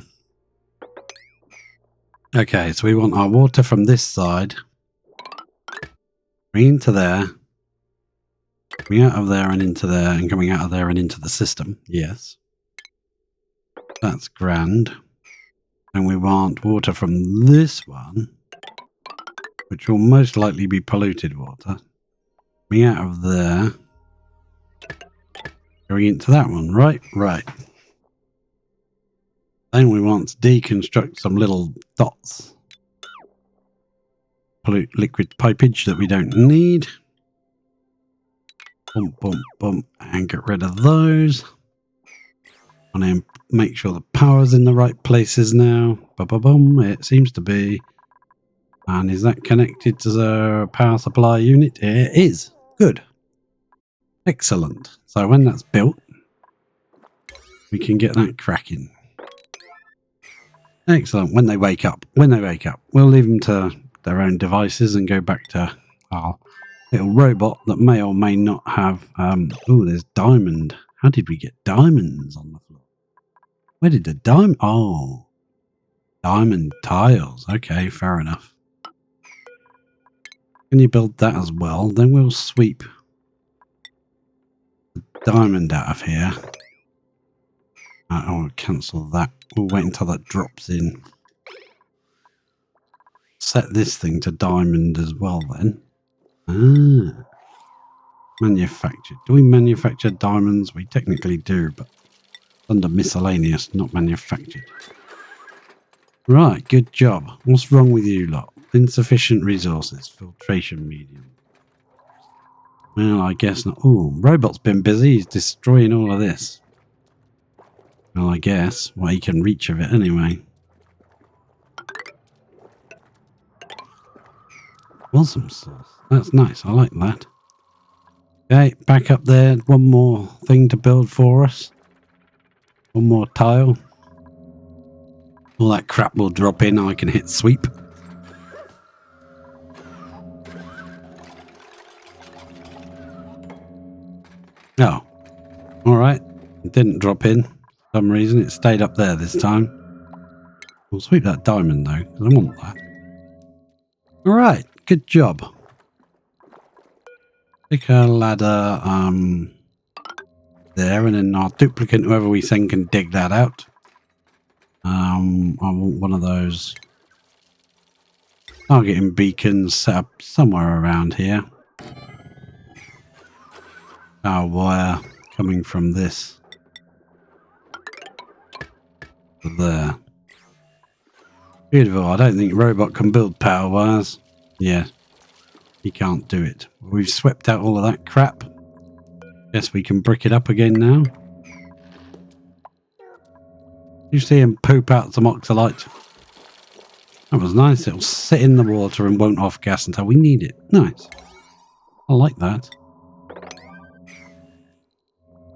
Okay, so we want our water from this side. Bring into there. Coming out of there and into there and coming out of there and into the system. Yes. That's grand. And we want water from this one, which will most likely be polluted water. Coming out of there. Going into that one. Right, right. Then we want to deconstruct some little dots. Pollute liquid pipage that we don't need. Bump, bump, bump. And get rid of those. And then make sure the power's in the right places now. Ba-ba-bum. It seems to be. And is that connected to the power supply unit? It is. Good. Excellent. So when that's built, we can get that cracking. Excellent. When they wake up. When they wake up. We'll leave them to their own devices and go back to our little robot that may or may not have... oh, there's diamond. How did we get diamonds on the floor? Where did the diamond... Oh. Diamond tiles. Okay, fair enough. Can you build that as well? Then we'll sweep the diamond out of here. I'll cancel that. We'll wait until that drops in. Set this thing to diamond as well then. Ah. Manufactured. Do we manufacture diamonds? We technically do, but under miscellaneous, not manufactured. Right, good job. What's wrong with you lot? Insufficient resources. Filtration medium. Well, I guess not. Ooh, robot's been busy. He's destroying all of this. Well, I guess. Well, he can reach of it anyway. Awesome sauce. That's nice. I like that. Okay, back up there. One more thing to build for us. One more tile. All that crap will drop in. I can hit sweep. Oh. Alright. It didn't drop in. For some reason it stayed up there this time. We'll sweep that diamond though, because I want that. Alright. Good job. Pick a ladder there, and then our duplicate, whoever we send, can dig that out. I want one of those targeting beacons set up somewhere around here. Our wire coming from this to there. Beautiful. I don't think robot can build power wires. Yeah, he can't do it. We've swept out all of that crap. Guess we can brick it up again now. You see him poop out some oxalite. That was nice. It'll sit in the water and won't off gas until we need it. Nice. I like that.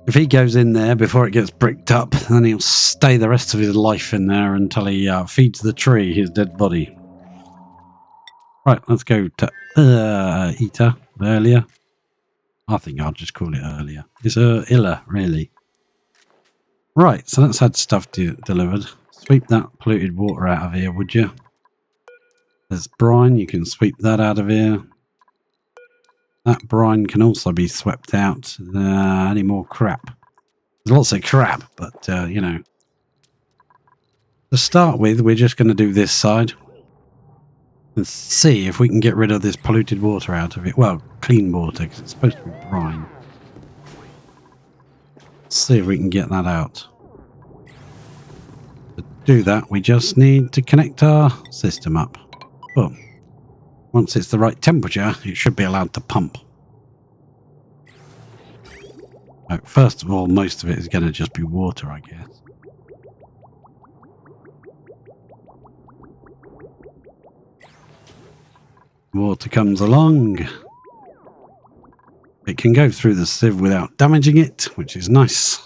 If he goes in there before it gets bricked up, then he'll stay the rest of his life in there until he feeds the tree his dead body. Right, let's go to Eater earlier. I think I'll just call it earlier. It's Illa, really. Right, so that's had stuff delivered. Sweep that polluted water out of here, would you? There's brine, you can sweep that out of here. That brine can also be swept out. Any more crap? There's lots of crap, but, you know. To start with, we're just going to do this side. And see if we can get rid of this polluted water out of it. Well, clean water, because it's supposed to be brine. See if we can get that out. do that, we just need to connect our system up. Well, once it's the right temperature, it should be allowed to pump. First of all, most of it is going to just be water, I guess. Water comes along. It can go through the sieve without damaging it, which is nice.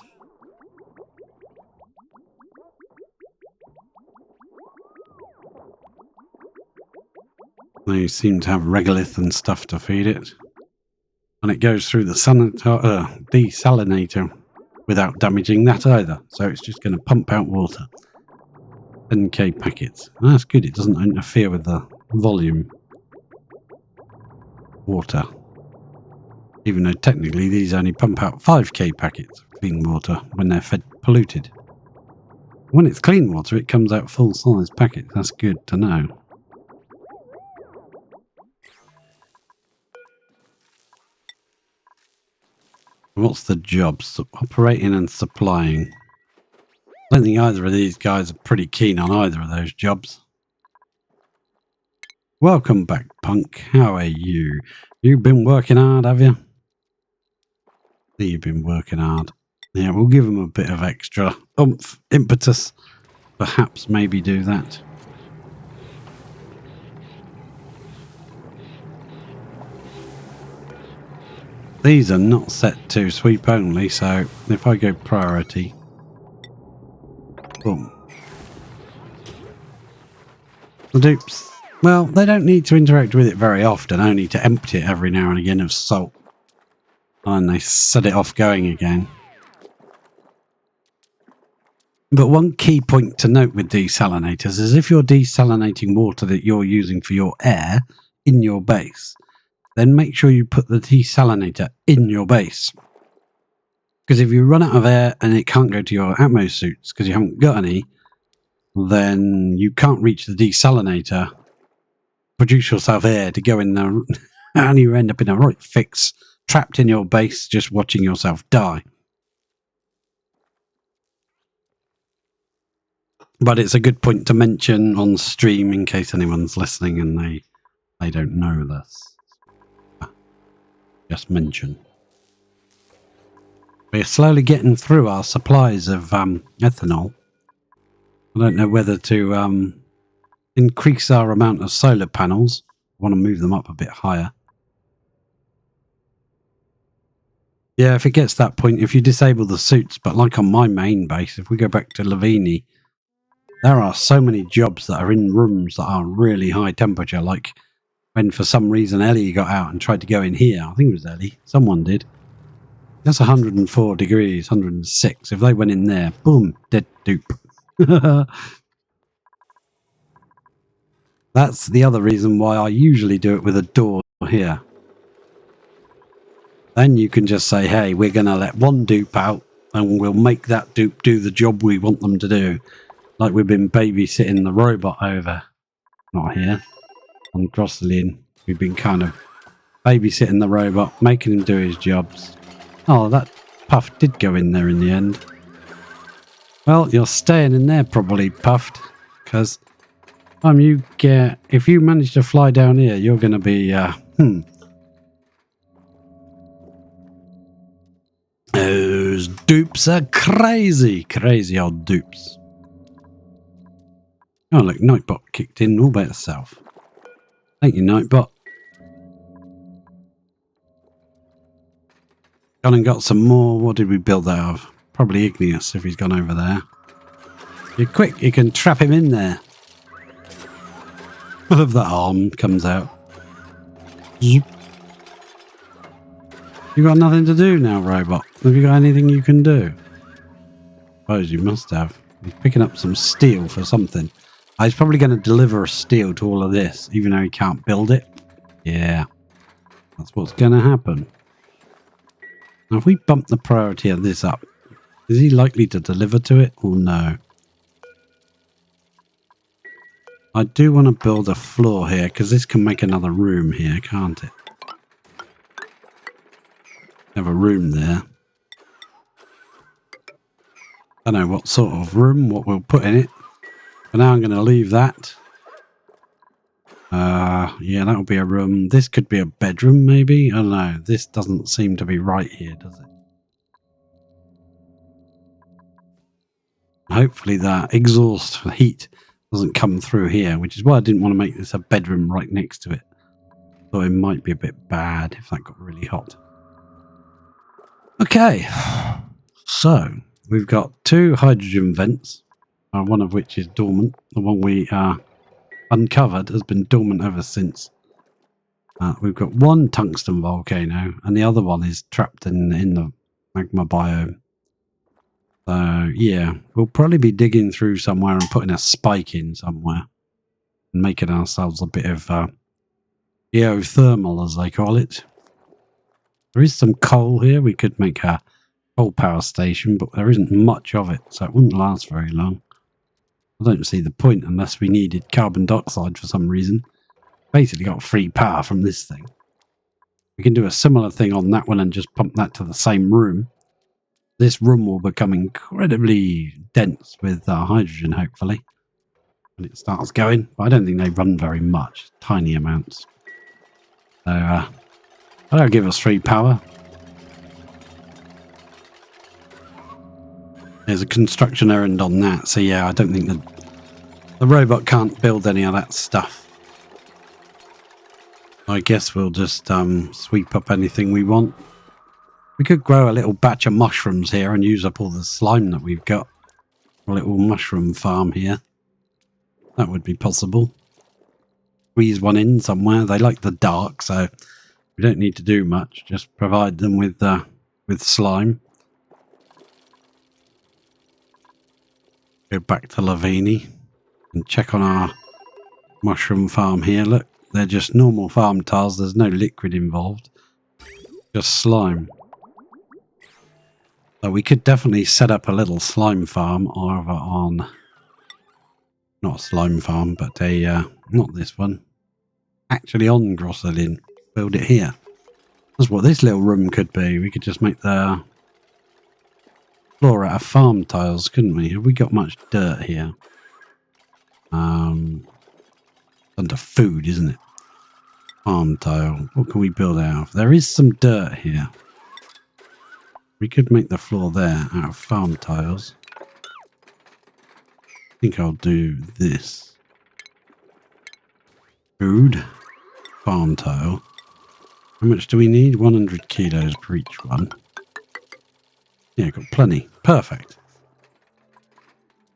They seem to have regolith and stuff to feed it. And it goes through the desalinator without damaging that either. So it's just going to pump out water. 10k packets. That's good. It doesn't interfere with the volume. Water. Even though technically these only pump out 5k packets of clean water when they're fed polluted. When it's clean water, it comes out full-size packets. That's good to know. What's the jobs? Operating and supplying. I don't think either of these guys are pretty keen on either of those jobs. Welcome back, Punk. How are you? You've been working hard, have you? You've been working hard. Yeah, we'll give them a bit of extra oomph, impetus. Perhaps maybe do that. These are not set to sweep only, so if I go priority, boom. The dupes, well, they don't need to interact with it very often, only to empty it every now and again of salt. And they set it off going again. But one key point to note with desalinators is if you're desalinating water that you're using for your air in your base, then make sure you put the desalinator in your base. Because if you run out of air and it can't go to your atmo suits because you haven't got any, then you can't reach the desalinator, produce yourself air to go in there, and you end up in a right fix, trapped in your base, just watching yourself die. But it's a good point to mention on stream in case anyone's listening and they don't know this. Just mention. We're slowly getting through our supplies of ethanol. I don't know whether to increase our amount of solar panels. I want to move them up a bit higher. Yeah, if it gets to that point, if you disable the suits, but like on my main base, if we go back to Lavini, there are so many jobs that are in rooms that are really high temperature, like when for some reason Ellie got out and tried to go in here. I think it was Ellie. Someone did. That's 104 degrees, 106. If they went in there, boom, dead dupe. That's the other reason why I usually do it with a door here. Then you can just say, hey, we're going to let one dupe out and we'll make that dupe do the job we want them to do. Like we've been babysitting the robot over. Not here. On Grosselin. We've been kind of babysitting the robot, making him do his jobs. Oh, that Puff did go in there in the end. Well, you're staying in there probably, Puffed, because if you manage to fly down here, you're going to be, Those dupes are crazy, crazy old dupes. Oh, look, Nightbot kicked in all by itself. Thank you, Nightbot. Gone and got some more. What did we build that of? Probably Igneous if he's gone over there. You're quick, you can trap him in there. I love that arm comes out. Zoop. You got nothing to do now, robot. Have you got anything you can do? I suppose you must have. He's picking up some steel for something. He's probably going to deliver a steel to all of this, even though he can't build it. Yeah, that's what's going to happen. Now, if we bump the priority of this up, is he likely to deliver to it or no? I do want to build a floor here because this can make another room here, can't it? Have a room there. I don't know what sort of room, what we'll put in it. For now, I'm going to leave that. Yeah, that'll be a room. This could be a bedroom, maybe. I don't know. This doesn't seem to be right here, does it? Hopefully that exhaust heat doesn't come through here, which is why I didn't want to make this a bedroom right next to it. Thought it might be a bit bad if that got really hot. Okay, so we've got 2 hydrogen vents, one of which is dormant. The one we uncovered has been dormant ever since. We've got 1 tungsten volcano, and the other one is trapped in the magma biome. So yeah, we'll probably be digging through somewhere and putting a spike in somewhere and making ourselves a bit of geothermal, as they call it. There is some coal here. We could make a coal power station, but there isn't much of it, so it wouldn't last very long. I don't see the point unless we needed carbon dioxide for some reason. Basically got free power from this thing. We can do a similar thing on that one and just pump that to the same room. This room will become incredibly dense with hydrogen, hopefully, when it starts going. But I don't think they run very much, tiny amounts. So that'll give us free power. There's a construction errand on that, so yeah, I don't think the robot can't build any of that stuff. I guess we'll just sweep up anything we want. We could grow a little batch of mushrooms here and use up all the slime that we've got. A little mushroom farm here. That would be possible. Squeeze one in somewhere. They like the dark, so we don't need to do much. Just provide them with slime. Go back to Lavini and check on our mushroom farm here. Look, they're just normal farm tiles. There's no liquid involved. Just slime. So we could definitely set up a little slime farm over on, not a slime farm, but a, not this one, actually on Grosselin. Build it here. That's what this little room could be. We could just make the floor out of farm tiles, couldn't we? Have we got much dirt here? Under food, isn't it? Farm tile. What can we build out of? There is some dirt here. We could make the floor there out of farm tiles. I think I'll do this. Food. Farm tile. How much do we need? 100 kilos per each one. Yeah, got plenty. Perfect.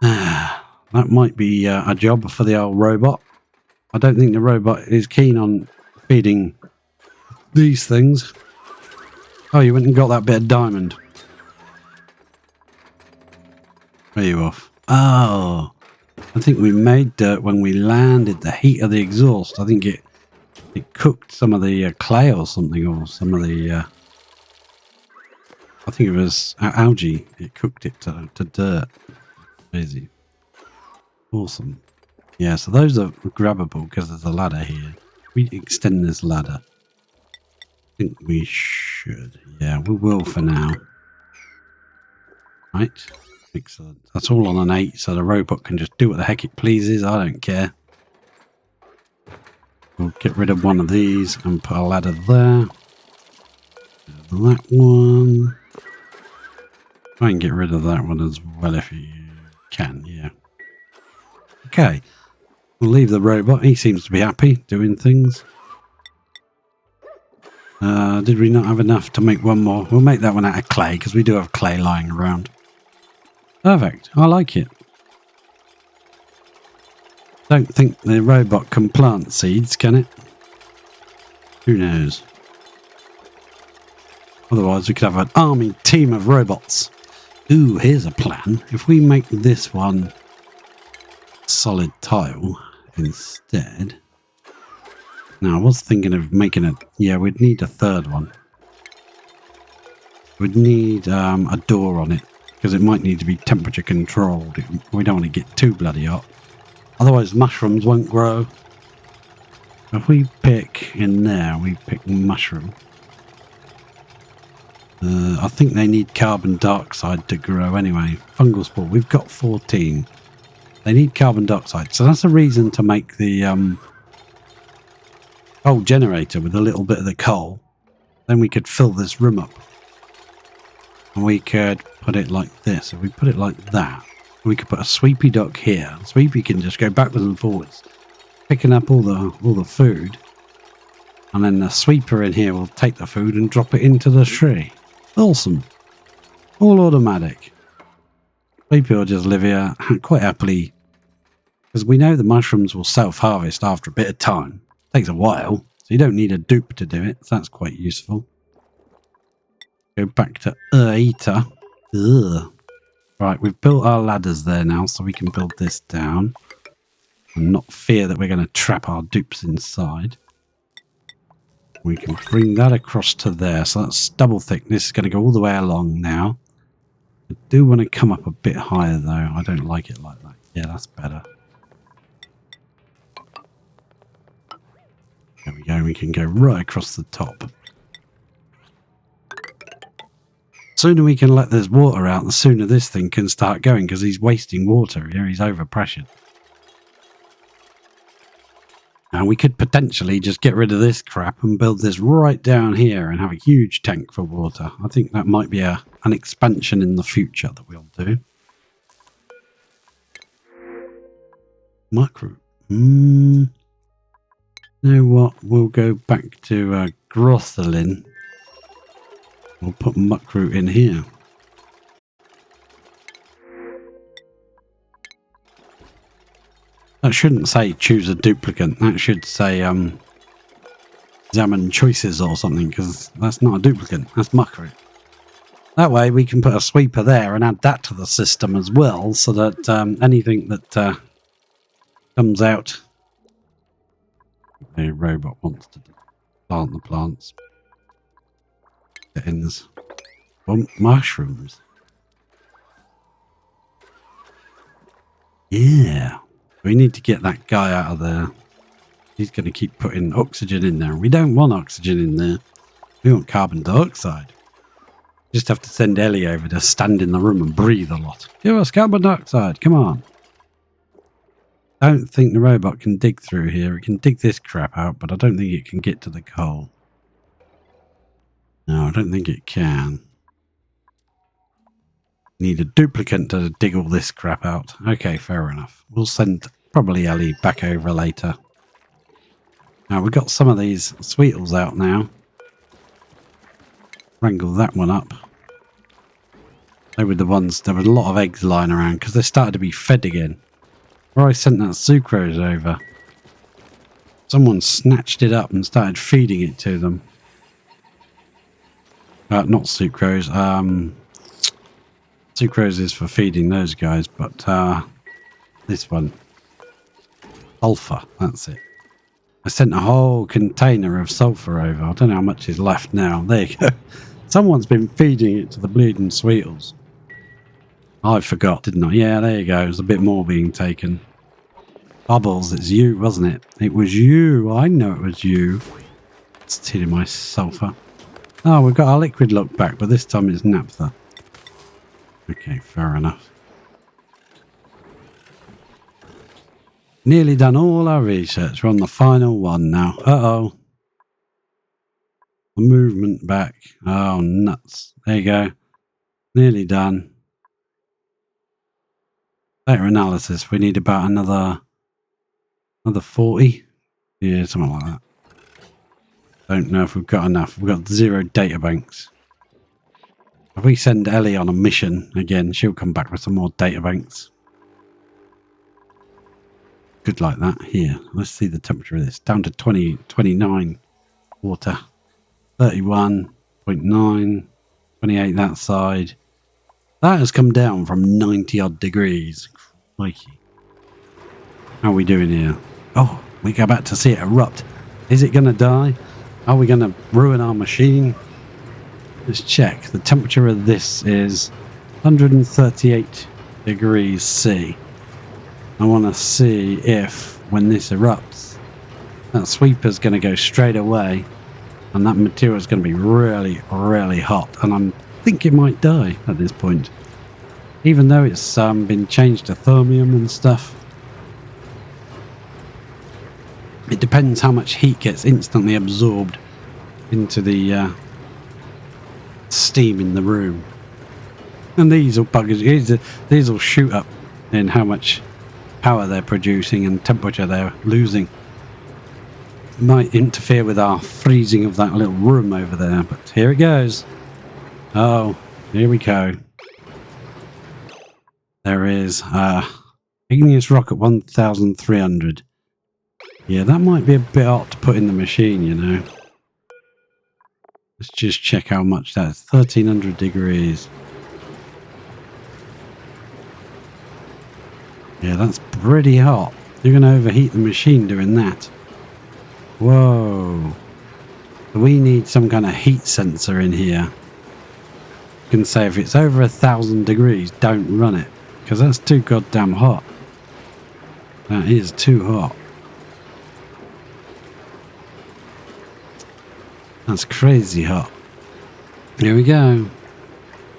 That might be a job for the old robot. I don't think the robot is keen on feeding these things. Oh, you went and got that bit of diamond. Where are you off? Oh, I think we made dirt when we landed. The heat of the exhaust. I think it cooked some of the clay or something, or some of the. I think it was algae. It cooked it to dirt. Crazy. Awesome. Yeah, so those are grabbable because there's a ladder here. We extend this ladder. I think we should. Yeah, we will for now. Right. Excellent. That's all on an 8, so the robot can just do what the heck it pleases. I don't care. We'll get rid of one of these and put a ladder there. That one. Try and get rid of that one as well if you can, yeah. Okay. We'll leave the robot. He seems to be happy doing things. Did we not have enough to make one more? We'll make that one out of clay because we do have clay lying around. Perfect. I like it. Don't think the robot can plant seeds, can it? Who knows? Otherwise, we could have an army team of robots. Ooh, here's a plan. If we make this one solid tile instead. Now, I was thinking of making it. Yeah, we'd need a third one. We'd need a door on it because it might need to be temperature controlled. We don't want to get too bloody hot. Otherwise, mushrooms won't grow. If we pick in there, we pick mushroom. I think they need carbon dioxide to grow anyway. Fungal spore, we've got 14. They need carbon dioxide. So that's a reason to make the coal generator with a little bit of the coal. Then we could fill this room up. And we could put it like this. If we put it like that, we could put a sweepy dock here. Sweepy can just go backwards and forwards, picking up all the food. And then the sweeper in here will take the food and drop it into the tree. Awesome. All automatic. Sweepy will just live here quite happily. Because we know the mushrooms will self-harvest after a bit of time. It takes a while, so you don't need a dupe to do it. So that's quite useful. Go back to eater. Ugh. Right, we've built our ladders there now, so we can build this down. And not fear that we're going to trap our dupes inside. We can bring that across to there. So that's double thickness. It's going to go all the way along now. I do want to come up a bit higher, though. I don't like it like that. Yeah, that's better. There we go. We can go right across the top. Sooner we can let this water out, the sooner this thing can start going, because he's wasting water here. He's overpressured. Now we could potentially just get rid of this crap and build this right down here and have a huge tank for water. I think that might be an expansion in the future that we'll do. Micro. You know what? We'll go back to Grothelin. We'll put muckroot in here. That shouldn't say choose a duplicate. That should say examine choices or something, because that's not a duplicate. That's muckroot. That way we can put a sweeper there and add that to the system as well, so that anything that comes out... A robot wants to plant the plants. It ends. Oh, mushrooms. Yeah. We need to get that guy out of there. He's going to keep putting oxygen in there. We don't want oxygen in there. We want carbon dioxide. Just have to send Ellie over to stand in the room and breathe a lot. Give us carbon dioxide. Come on. I don't think the robot can dig through here. It can dig this crap out, but I don't think it can get to the coal. No, I don't think it can. Need a duplicate to dig all this crap out. Okay, fair enough. We'll send probably Ellie back over later. Now, we've got some of these sweetles out now. Wrangle that one up. They were the ones, there were a lot of eggs lying around because they started to be fed again. Where I sent that sucrose over, someone snatched it up and started feeding it to them. Not sucrose. Sucrose is for feeding those guys, but this one, sulfur. That's it. I sent a whole container of sulfur over. I don't know how much is left now. There you go. Someone's been feeding it to the bleeding sweetles. I forgot, didn't I? Yeah, there you go. There's a bit more being taken. Bubbles, it's you, wasn't it? It was you. I know it was you. It's tearing my sulfur. Oh, we've got our liquid look back, but this time it's naphtha. Okay, fair enough. Nearly done all our research. We're on the final one now. Uh-oh. The movement back. Oh, nuts. There you go. Nearly done. Data analysis. We need about another 40. Yeah, something like that. Don't know if we've got enough. We've got 0 data banks. If we send Ellie on a mission again, she'll come back with some more data banks. Good like that. Here, let's see the temperature of this. Down to 29 water. 31.9. 28 that side. That has come down from 90 odd degrees. Crikey. How are we doing here? Oh, we're about to see it erupt. Is it going to die? Are we going to ruin our machine? Let's check. The temperature of this is 138 degrees C. I want to see if, when this erupts, that sweeper's going to go straight away and that material is going to be really, really hot. And I think it might die at this point. Even though it's been changed to thermium and stuff. It depends how much heat gets instantly absorbed into the steam in the room. And these will buggers, these will shoot up in how much power they're producing and temperature they're losing. It might interfere with our freezing of that little room over there, but here it goes. Oh, here we go. There is igneous rock at 1,300. Yeah, that might be a bit hot to put in the machine, you know. Let's just check how much that's. 1,300 degrees. Yeah, that's pretty hot. You're going to overheat the machine doing that. Whoa. We need some kind of heat sensor in here. You can say if it's over 1,000 degrees, don't run it. Because that's too goddamn hot. That is too hot. That's crazy hot. Here we go.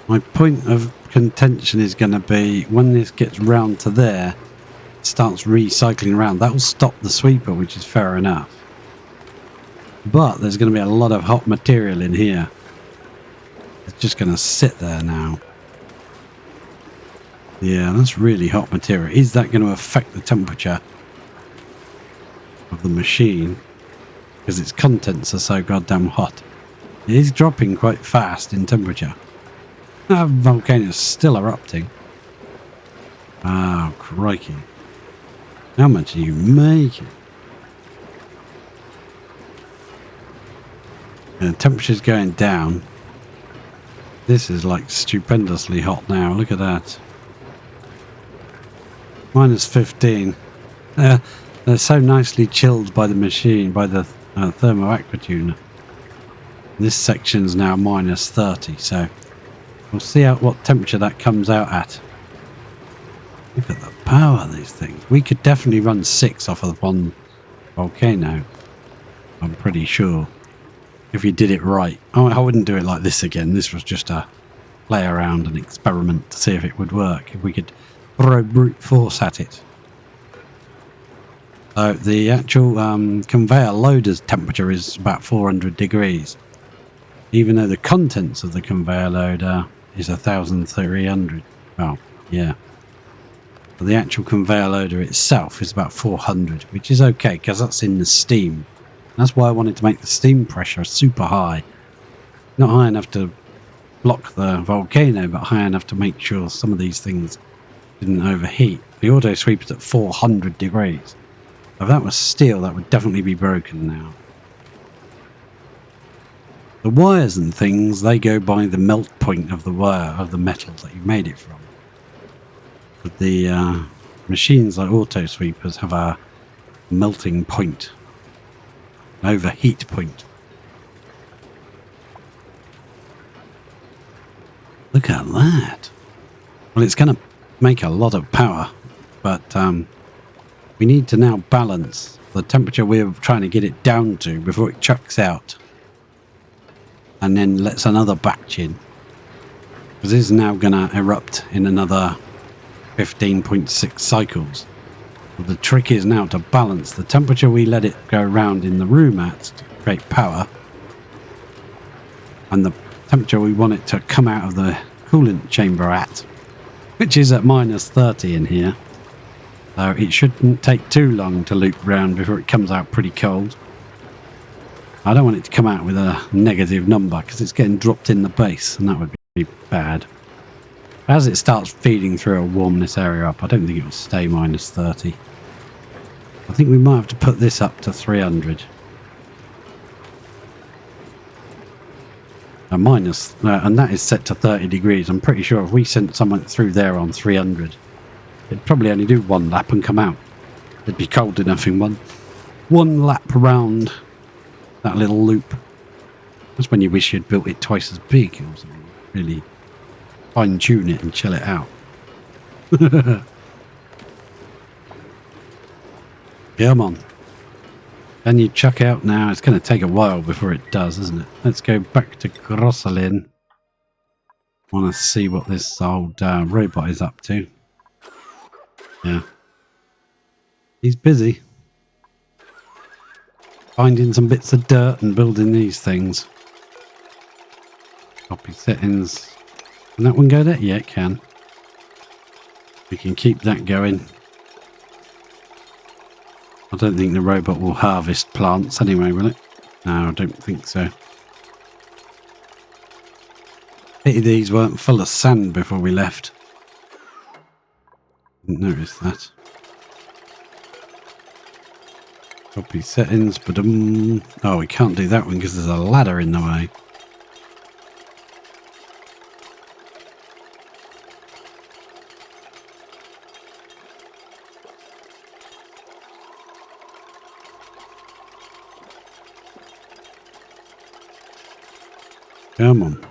My point of contention is going to be when this gets round to there, it starts recycling around. That will stop the sweeper, which is fair enough. But there's going to be a lot of hot material in here. It's just going to sit there now. Yeah, that's really hot material. Is that going to affect the temperature of the machine? Because its contents are so goddamn hot. It is dropping quite fast in temperature. That volcano is still erupting. Oh, crikey. How much are you making? The temperature's going down. This is like stupendously hot now. Look at that. Minus 15. They're so nicely chilled by the machine, by the thermo aqua tuner. This section's now minus 30, so we'll see what temperature that comes out at. Look at the power of these things. We could definitely run 6 off of one volcano. I'm pretty sure. If you did it right. I wouldn't do it like this again. This was just a play around and experiment to see if it would work. If we could throw brute force at it. So the actual conveyor loader's temperature is about 400 degrees. Even though the contents of the conveyor loader is 1,300. Well, yeah. But the actual conveyor loader itself is about 400, which is okay because that's in the steam. That's why I wanted to make the steam pressure super high. Not high enough to block the volcano, but high enough to make sure some of these things didn't overheat. The auto sweeper's at 400 degrees. If that was steel, that would definitely be broken now. The wires and things, they go by the melt point of the wire, of the metal that you made it from. But the machines like auto sweepers have a melting point. Overheat point. Look at that. Well, it's going to make a lot of power, but we need to now balance the temperature we're trying to get it down to before it chucks out and then lets another batch in, because this is now going to erupt in another 15.6 cycles. The trick is now to balance the temperature we let it go around in the room at to create power and the temperature we want it to come out of the coolant chamber at, which is at minus 30 in here. So it shouldn't take too long to loop round before it comes out pretty cold. I don't want it to come out with a negative number because it's getting dropped in the base and that would be bad. As it starts feeding through, it'll warm this area up. I don't think it will stay minus 30. I think we might have to put this up to 300. And that is set to 30 degrees. I'm pretty sure if we sent someone through there on 300, it'd probably only do one lap and come out. It'd be cold enough in one lap around that little loop. That's when you wish you'd built it twice as big or something. Really fine tune it and chill it out. Come on. Can you chuck out now? It's going to take a while before it does, isn't it? Let's go back to Grosselin. Want to see what this old robot is up to. Yeah. He's busy. finding some bits of dirt and building these things. Copy settings. Can that one go there? Yeah, it can. We can keep that going. I don't think the robot will harvest plants anyway, will it? No, I don't think so. Pity these weren't full of sand before we left. Didn't notice that. Copy settings, but oh, we can't do that one because there's a ladder in the way. Come on.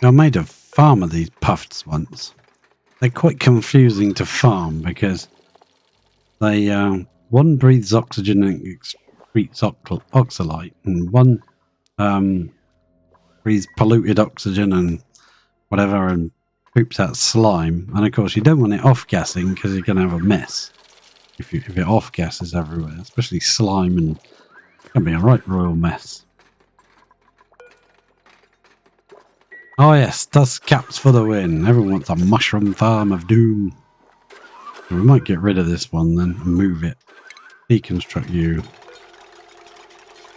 I made a farm of these puffs once. They're quite confusing to farm because they one breathes oxygen and excretes oxalate, and one breathes polluted oxygen and whatever and poops out slime. And of course, you don't want it off-gassing because you're going to have a mess if it off-gasses everywhere, especially slime, and it's going to be a right royal mess. Oh yes, dust caps for the win. Everyone wants a mushroom farm of doom. We might get rid of this one then and move it. Deconstruct you.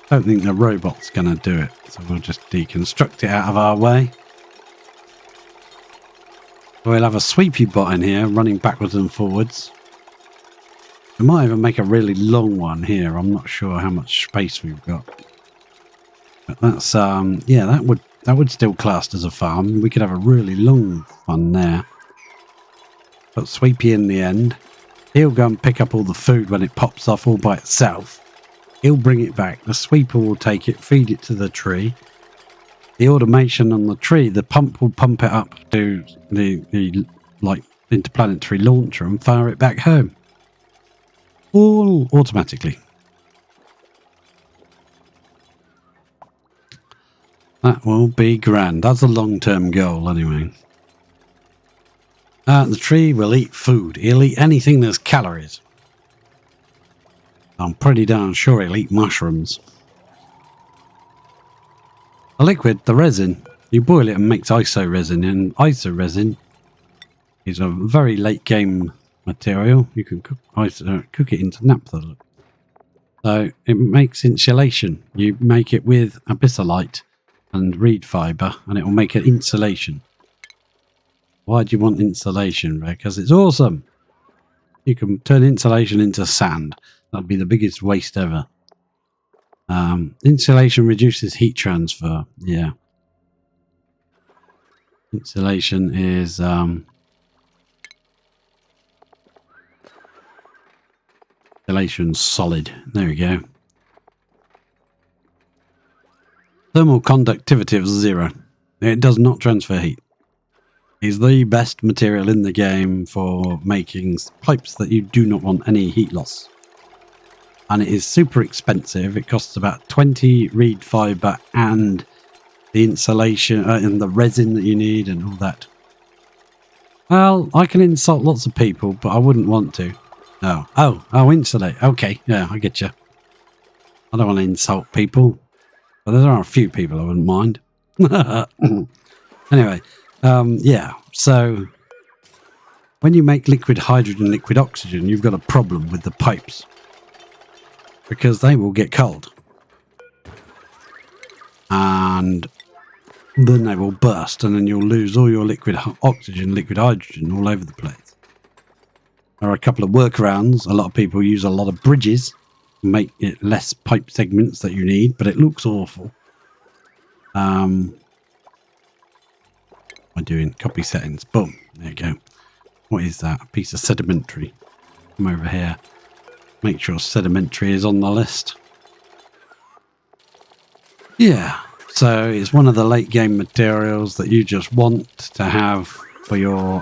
Don't think the robot's going to do it, so we'll just deconstruct it out of our way. We'll have a sweepy bot in here running backwards and forwards. We might even make a really long one here. I'm not sure how much space we've got. But that's yeah, that would still class as a farm. We could have a really long one there. Put Sweepy in the end. He'll go and pick up all the food when it pops off all by itself. He'll bring it back. The sweeper will take it, feed it to the tree. The automation on the tree, the pump will pump it up to the like interplanetary launcher and fire it back home. All automatically. That will be grand. That's a long-term goal anyway. The tree will eat food. He'll eat anything that's calories. I'm pretty darn sure he'll eat mushrooms. The liquid, the resin, you boil it and makes iso resin, and iso resin is a very late game material. You can cook it into naphtha. So it makes insulation. You make it with abyssalite and reed fibre, and it will make an insulation. Why do you want insulation? Because it's awesome. You can turn insulation into sand. That'd be the biggest waste ever. Insulation reduces heat transfer. Yeah. Insulation is insulation solid. There we go. Thermal conductivity of 0. It does not transfer heat. It's the best material in the game for making pipes that you do not want any heat loss. And it is super expensive. It costs about 20 reed fibre and the insulation and the resin that you need and all that. Well, I can insult lots of people, but I wouldn't want to. Oh, insulate. Okay, yeah, I get you. I don't want to insult people, but there are a few people I wouldn't mind. Anyway, yeah, so when you make liquid hydrogen, liquid oxygen, you've got a problem with the pipes because they will get cold and then they will burst, and then you'll lose all your liquid oxygen, liquid hydrogen all over the place. There are a couple of workarounds. A lot of people use a lot of bridges to make it less pipe segments that you need, but it looks awful. What am I doing? Copy settings. Boom. There you go. What is that? A piece of sedimentary. Come over here. Make sure sedimentary is on the list. Yeah. So it's one of the late game materials that you just want to have for your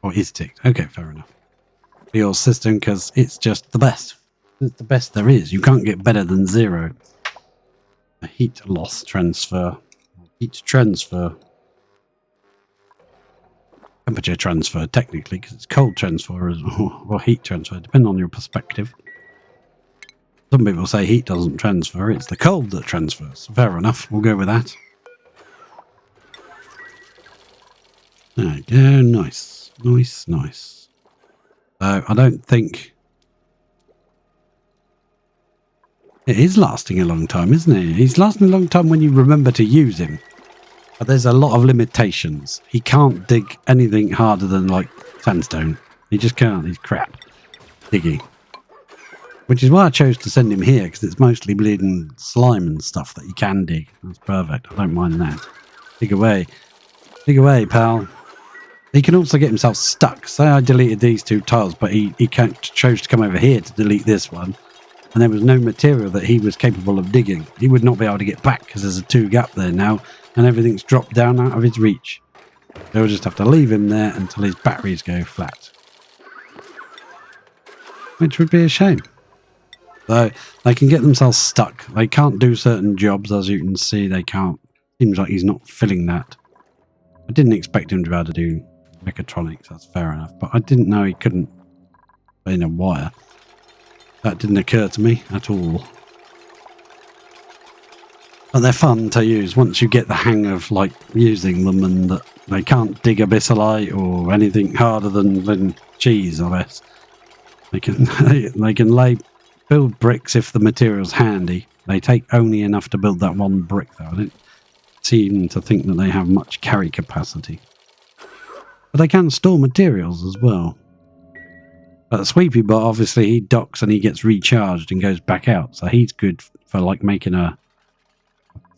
or is ticked. Okay, fair enough. For your system, because it's just the best. It's the best there is. You can't get better than 0. A heat loss transfer. Heat transfer. Temperature transfer, technically, because it's cold transfer or heat transfer, depending on your perspective. Some people say heat doesn't transfer, it's the cold that transfers. Fair enough, we'll go with that. There we go, nice. Nice, nice. So I don't think... It is lasting a long time, isn't it? He's lasting a long time when you remember to use him. But there's a lot of limitations. He can't dig anything harder than, like, sandstone. He just can't. He's crap. Digging. Which is why I chose to send him here, because it's mostly bleeding slime and stuff that you can dig. That's perfect. I don't mind that. Dig away. Dig away, pal. He can also get himself stuck. Say I deleted these two tiles, but he chose to come over here to delete this one. And there was no material that he was capable of digging. He would not be able to get back because there's a 2 gap there now. And everything's dropped down out of his reach. They'll just have to leave him there until his batteries go flat. Which would be a shame. So they can get themselves stuck. They can't do certain jobs, as you can see. They can't. Seems like he's not filling that. I didn't expect him to be able to do mechatronics. That's fair enough. But I didn't know he couldn't put in a wire. That didn't occur to me at all. But they're fun to use once you get the hang of like using them, and that they can't dig abyssalite or anything harder than cheese, I guess. They can build bricks if the material's handy. They take only enough to build that one brick though. I don't seem to think that they have much carry capacity. But they can store materials as well. But Sweepy Bot, obviously, he docks and he gets recharged and goes back out. So he's good for like making a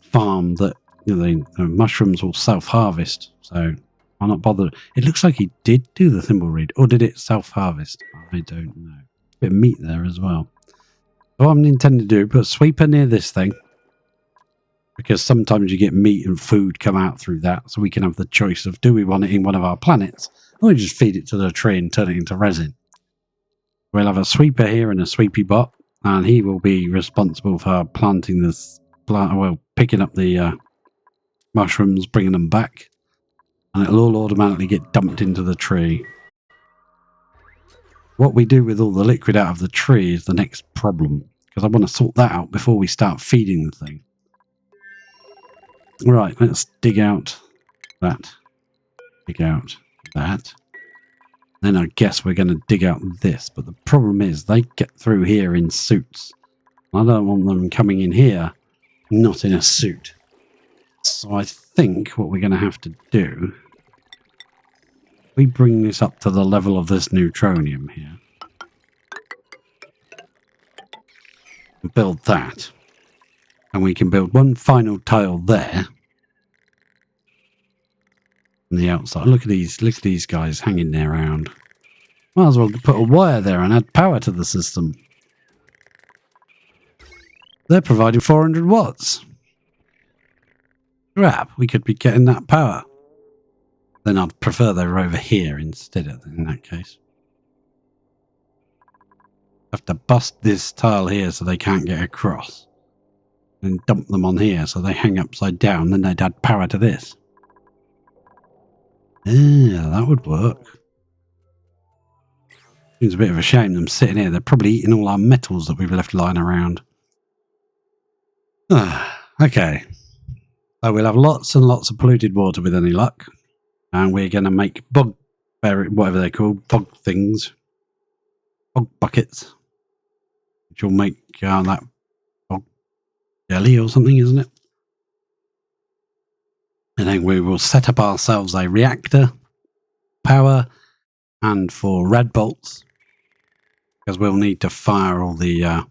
farm that, you know, the mushrooms will self-harvest. So I'm not bothered. It looks like he did do the thimble reed, or did it self-harvest? I don't know. Bit of meat there as well. So what I'm intending to do, put a sweeper near this thing, because sometimes you get meat and food come out through that, so we can have the choice of, do we want it in one of our planets, or we just feed it to the tree and turn it into resin. We'll have a sweeper here and a Sweepy Bot, and he will be responsible for planting this plant, well, picking up the mushrooms, bringing them back, and it'll all automatically get dumped into the tree. What we do with all the liquid out of the tree is the next problem, because I want to sort that out before we start feeding the thing. Right, let's dig out that. Dig out that. Then I guess we're going to dig out this. But the problem is they get through here in suits. I don't want them coming in here not in a suit. So I think what we're going to have to do, we bring this up to the level of this neutronium here. And build that. And we can build one final tile there. On the outside. Look at these guys hanging there around. Might as well put a wire there and add power to the system. They're providing 400 watts. Crap, we could be getting that power. Then I'd prefer they were over here instead of in that case. Have to bust this tile here so they can't get across. And dump them on here so they hang upside down. Then they'd add power to this. Yeah, that would work. Seems a bit of a shame them sitting here. They're probably eating all our metals that we've left lying around. Okay. So we'll have lots and lots of polluted water with any luck. And we're going to make bog, whatever they're called, bog things. Bog buckets. Which will make that bog jelly or something, isn't it? And then we will set up ourselves a reactor, power, and for red bolts, because we'll need to fire all the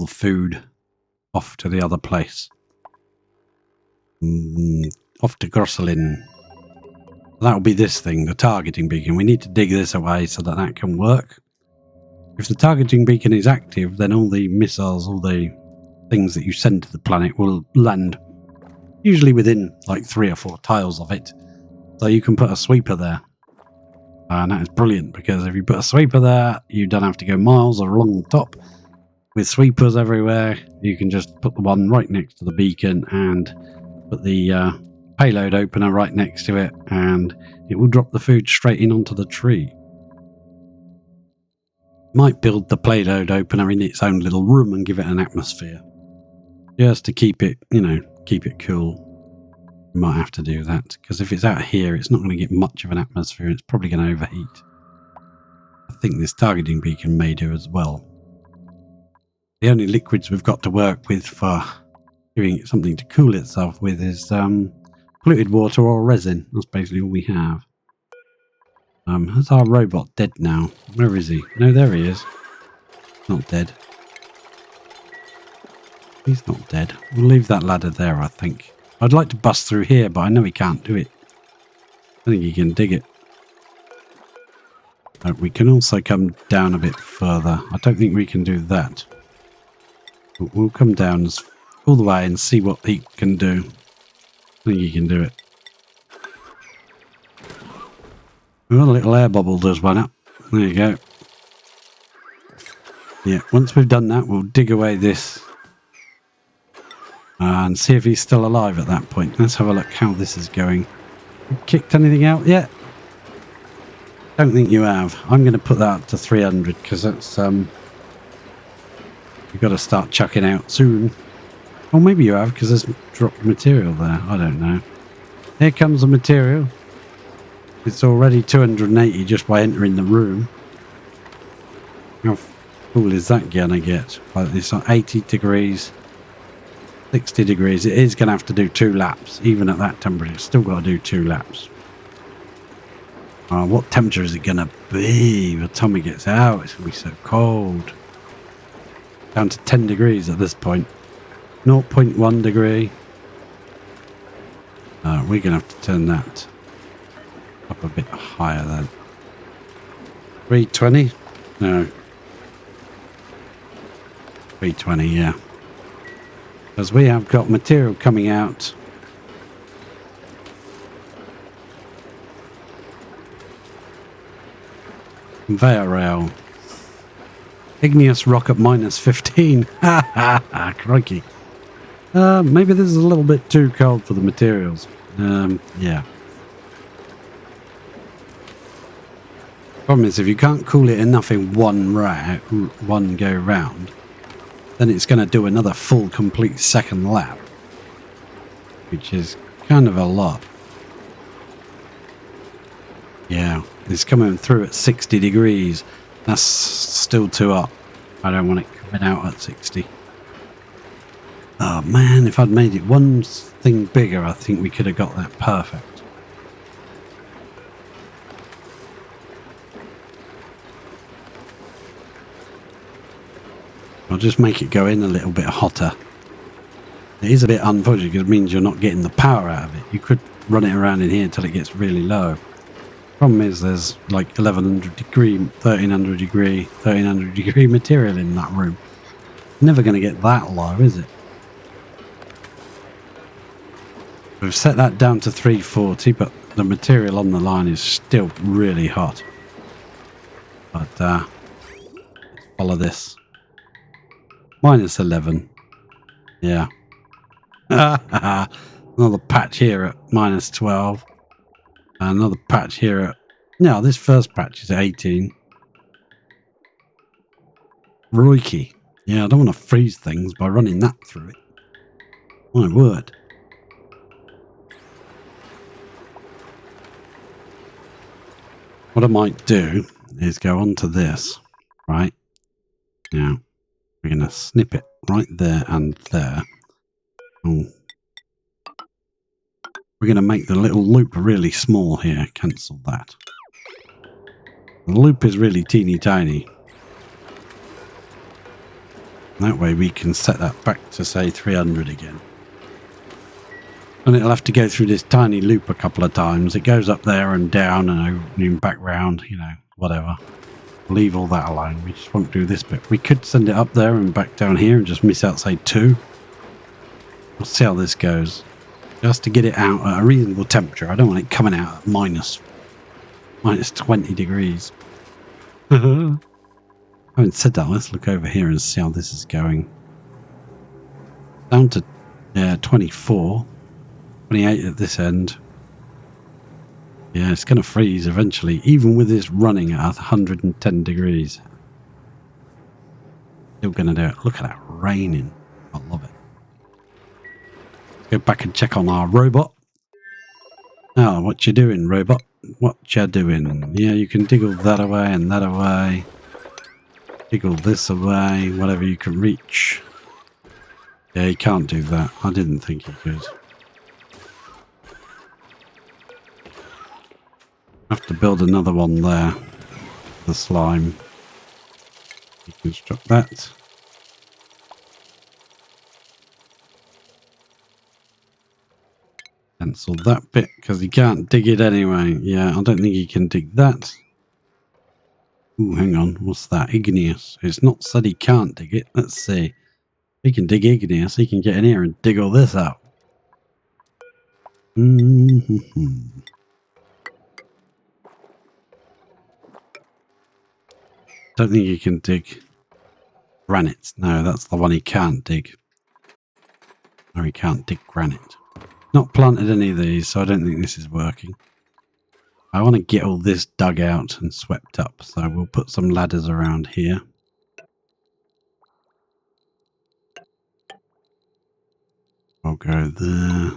food off to the other place, off to Grosselin. That'll be this thing, the targeting beacon. We need to dig this away so that that can work. If the targeting beacon is active, then all the missiles, all the things that you send to the planet will land. Usually within like 3 or 4 tiles of it. So you can put a sweeper there. And that is brilliant, because if you put a sweeper there, you don't have to go miles along the top. With sweepers everywhere, you can just put the one right next to the beacon and put the payload opener right next to it, and it will drop the food straight in onto the tree. Might build the payload opener in its own little room and give it an atmosphere. Just to keep it, keep it cool. We might have to do that, because if it's out here, it's not going to get much of an atmosphere. It's probably going to overheat. I think this targeting beacon may do as well. The only liquids we've got to work with for giving it something to cool itself with is polluted water or resin. That's basically all we have. Is our robot dead now? Where is he? No, there he is. Not dead. He's not dead. We'll leave that ladder there, I think. I'd like to bust through here, but I know he can't do it. I think he can dig it. We can also come down a bit further. I don't think we can do that. But we'll come down all the way and see what he can do. I think he can do it. Well, a little air bubble does one up. There you go. Yeah, once we've done that, we'll dig away this. And see if he's still alive at that point. Let's have a look how this is going. Kicked anything out yet? Don't think you have. I'm going to put that up to 300 because that's you've got to start chucking out soon. Or maybe you have because there's dropped material there. I don't know. Here comes the material. It's already 280 just by entering the room. How cool is that going to get? Like this on 80 degrees, 60 degrees. It is going to have to do 2 laps. Even at that temperature, it's still got to do 2 laps. What temperature is it going to be by the time it gets out? It's going to be so cold. Down to 10 degrees at this point. 0.1 degree. We're going to have to turn that up a bit higher then. 320? No. 320, yeah. Because we have got material coming out. Conveyor rail. Igneous rock at minus 15. Ha ha ha, crikey. Maybe this is a little bit too cold for the materials. Yeah. Problem is, if you can't cool it enough in one go round, then it's going to do another full, complete second lap. Which is kind of a lot. Yeah, it's coming through at 60 degrees. That's still too hot. I don't want it coming out at 60. Oh man, if I'd made it one thing bigger, I think we could have got that perfect. I'll just make it go in a little bit hotter. It is a bit unfortunate because it means you're not getting the power out of it. You could run it around in here until it gets really low. Problem is there's like 1100 degree, 1300 degree, 1300 degree material in that room. Never going to get that low, is it? We've set that down to 340, but the material on the line is still really hot. But let's follow this. Minus 11. Yeah. Another patch here at minus 12. Another patch here at... No, this first patch is at 18. Roiki. Yeah, I don't want to freeze things by running that through it. My word. What I might do is go onto this, right? Now, we're going to snip it right there and there. Oh. We're going to make the little loop really small here. Cancel that. The loop is really teeny tiny. That way we can set that back to, say, 300 again. And it'll have to go through this tiny loop a couple of times. It goes up there and down and back round, whatever. Leave all that alone. We just won't do this bit. We could send it up there and back down here and just miss out, say, 2. We'll see how this goes. Just to get it out at a reasonable temperature. I don't want it coming out at minus 20 degrees. Having said that, let's look over here and see how this is going. Down to 24. 28 at this end. Yeah, it's going to freeze eventually, even with this running at 110 degrees. Still going to do it. Look at that raining. I love it. Let's go back and check on our robot. Oh, what you doing, robot? What you doing? Yeah, you can dig all that away and that away. Dig all this away, whatever you can reach. Yeah, you can't do that. I didn't think he could. Have to build another one there. The slime. Deconstruct that. Cancel that bit because he can't dig it anyway. Yeah, I don't think he can dig that. Ooh, hang on. What's that? Igneous. It's not said he can't dig it. Let's see. He can dig igneous. He can get in here and dig all this out. Mm-hmm. Don't think he can dig granite. No, that's the one he can't dig. No, he can't dig granite. Not planted any of these, so I don't think this is working. I want to get all this dug out and swept up, so we'll put some ladders around here. I'll go there.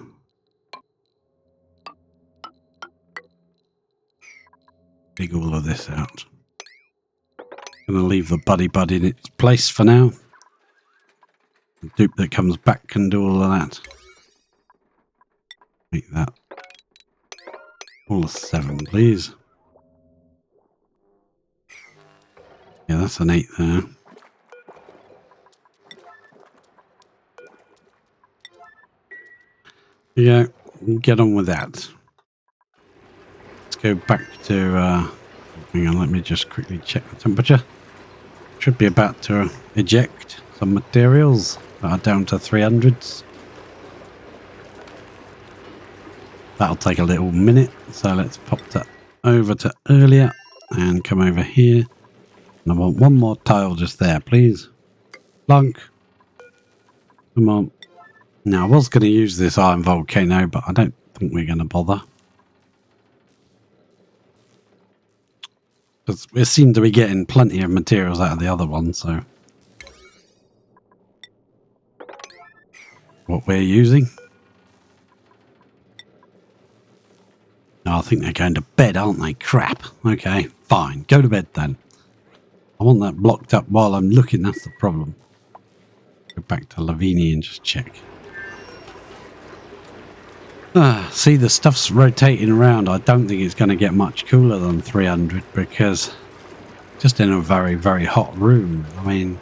Dig all of this out. Gonna leave the buddy bud in its place for now. The dupe that comes back can do all of that. Make that all of 7, please. Yeah, that's an 8 there. Yeah, get on with that. Let's go back to, hang on, let me just quickly check the temperature. Should be about to eject some materials that are down to 300s. That'll take a little minute, so let's pop that over to earlier and come over here. And I want one more tile just there, please. Plunk. Come on. Now, I was going to use this iron volcano, but I don't think we're going to bother. Because we seem to be getting plenty of materials out of the other one, so... What we're using. Oh, I think they're going to bed, aren't they? Crap. Okay, fine. Go to bed then. I want that blocked up while I'm looking, that's the problem. Go back to Lavinia and just check. See, the stuff's rotating around. I don't think it's going to get much cooler than 300 because just in a very, very hot room. I mean,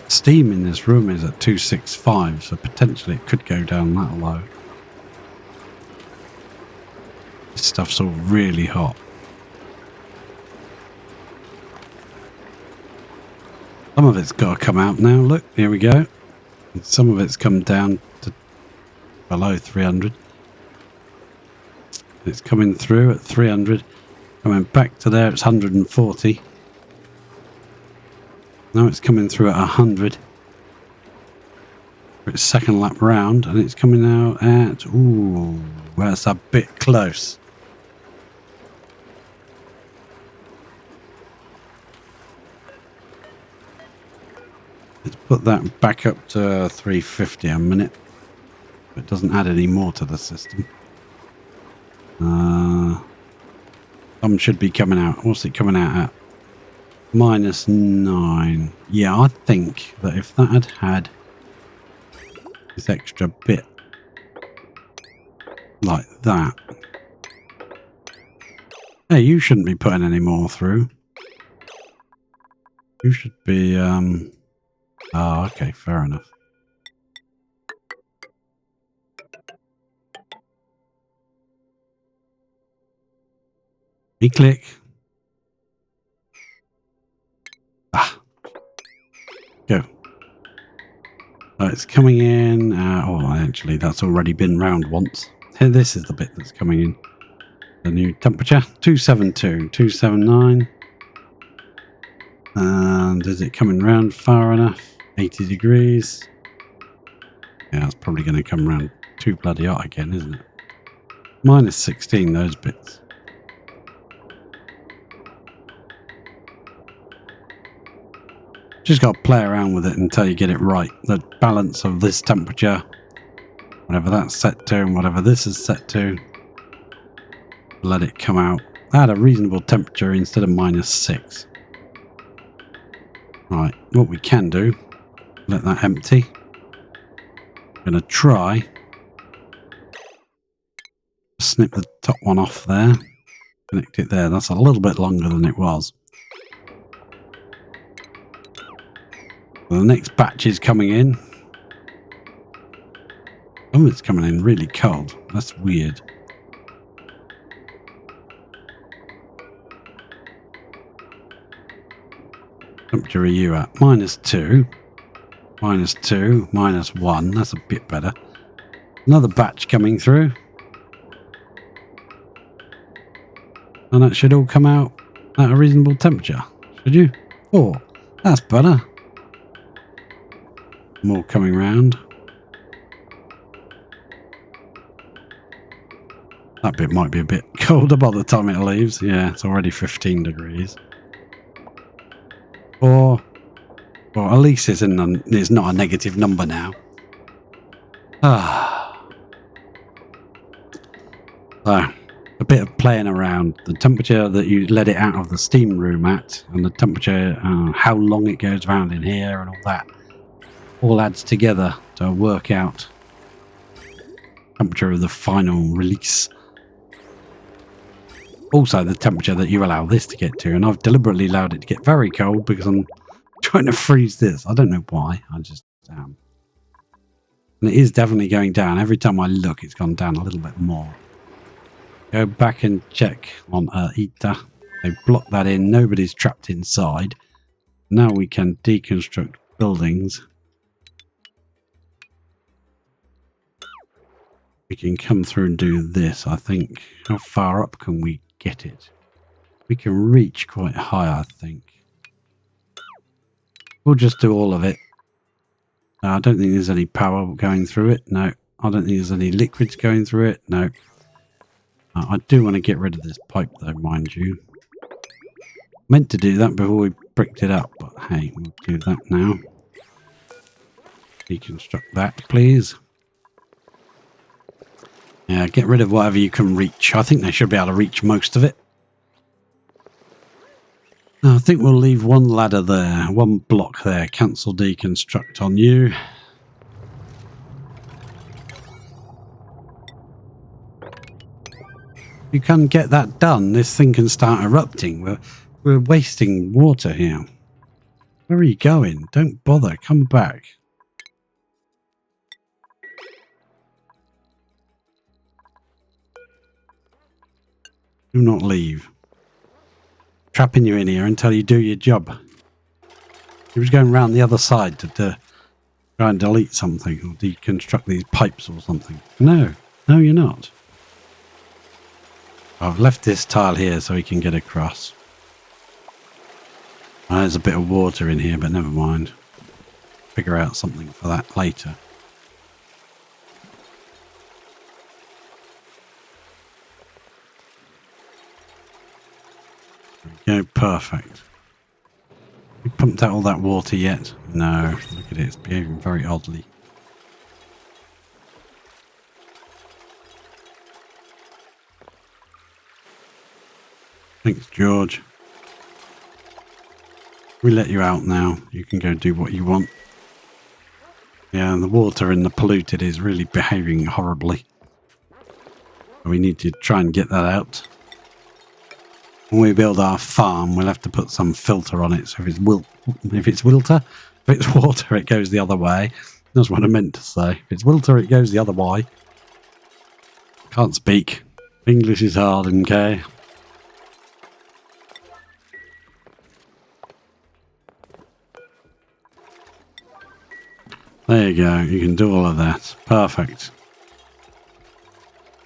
steam in this room is at 265, so potentially it could go down that low. This stuff's all really hot. Some of it's got to come out now. Look, here we go. And some of it's come down to below 300. It's coming through at 300. Coming back to there, it's 140. Now it's coming through at 100. For its second lap round, and it's coming out at... Ooh, that's a bit close. Let's put that back up to 350 a minute. It doesn't add any more to the system. Some should be coming out. What's it coming out at? -9. Yeah, I think that if that had had this extra bit like that. Hey, you shouldn't be putting any more through. You should be, oh, okay, fair enough. Click. Ah. Go. It's coming in. Oh, actually, that's already been round once. Here, this is the bit that's coming in. The new temperature, 272, 279. And is it coming round far enough? 80 degrees. Yeah, it's probably going to come round too bloody hot again, isn't it? -16, those bits. Just got to play around with it until you get it right. The balance of this temperature, whatever that's set to and whatever this is set to, let it come out at a reasonable temperature instead of -6. Right, what we can do, let that empty. I'm going to try snip the top one off there, connect it there. That's a little bit longer than it was. The next batch is coming in. Oh, it's coming in really cold. That's weird. Temperature are you at? -2. -2, -1. That's a bit better. Another batch coming through. And that should all come out at a reasonable temperature. Should you? 4. That's better. More coming round. That bit might be a bit colder by the time it leaves. Yeah, it's already 15 degrees. Or at least it's not a negative number now. So, a bit of playing around. The temperature that you let it out of the steam room at, and the temperature, how long it goes around in here and all that, all adds together to work out temperature of the final release. Also, the temperature that you allow this to get to, and I've deliberately allowed it to get very cold because I'm trying to freeze this. I don't know why. I just am. And it is definitely going down. Every time I look, it's gone down a little bit more. Go back and check on ITER. They've blocked that in. Nobody's trapped inside. Now we can deconstruct buildings. We can come through and do this, I think. How far up can we get it? We can reach quite high, I think. We'll just do all of it. I don't think there's any power going through it. No. I don't think there's any liquids going through it. No. I do want to get rid of this pipe though, mind you. Meant to do that before we bricked it up, but hey, we'll do that now. Deconstruct that, please. Yeah, get rid of whatever you can reach. I think they should be able to reach most of it. I think we'll leave one ladder there, one block there. Cancel deconstruct on you. You can get that done. This thing can start erupting. We're wasting water here. Where are you going? Don't bother. Come back. Do not leave. Trapping you in here until you do your job. He was going round the other side to try and delete something or deconstruct these pipes or something. No, you're not. I've left this tile here so he can get across. There's a bit of water in here, but never mind. Figure out something for that later. There we go, perfect. We pumped out all that water yet? No, look at it, it's behaving very oddly. Thanks, George. We let you out now. You can go do what you want. Yeah, the water in the polluted is really behaving horribly. We need to try and get that out. When we build our farm, we'll have to put some filter on it. So if it's water, it goes the other way. That's what I meant to say. If it's wilter, it goes the other way. Can't speak. English is hard, okay? There you go. You can do all of that. Perfect.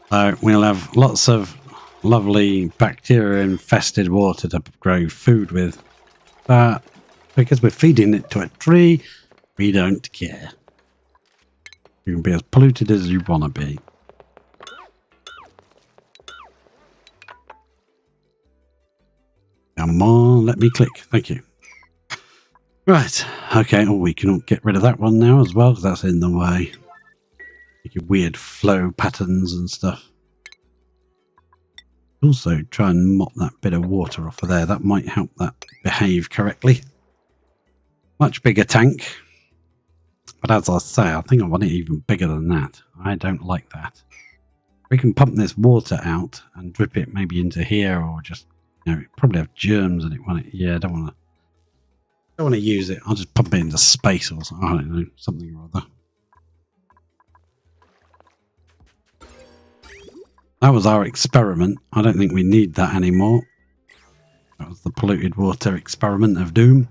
So we'll have lots of lovely bacteria-infested water to grow food with. But because we're feeding it to a tree, we don't care. You can be as polluted as you want to be. Come on, let me click. Thank you. Right, okay, oh, we can get rid of that one now as well, because that's in the way. Making weird flow patterns and stuff. Also, try and mop that bit of water off of there. That might help that behave correctly. Much bigger tank. But as I say, I think I want it even bigger than that. I don't like that. We can pump this water out and drip it maybe into here, or just, you know, probably have germs in it. Yeah, I don't want to use it. I'll just pump it into space or something. I don't know, something or other. That was our experiment. I don't think we need that anymore. That was the polluted water experiment of doom.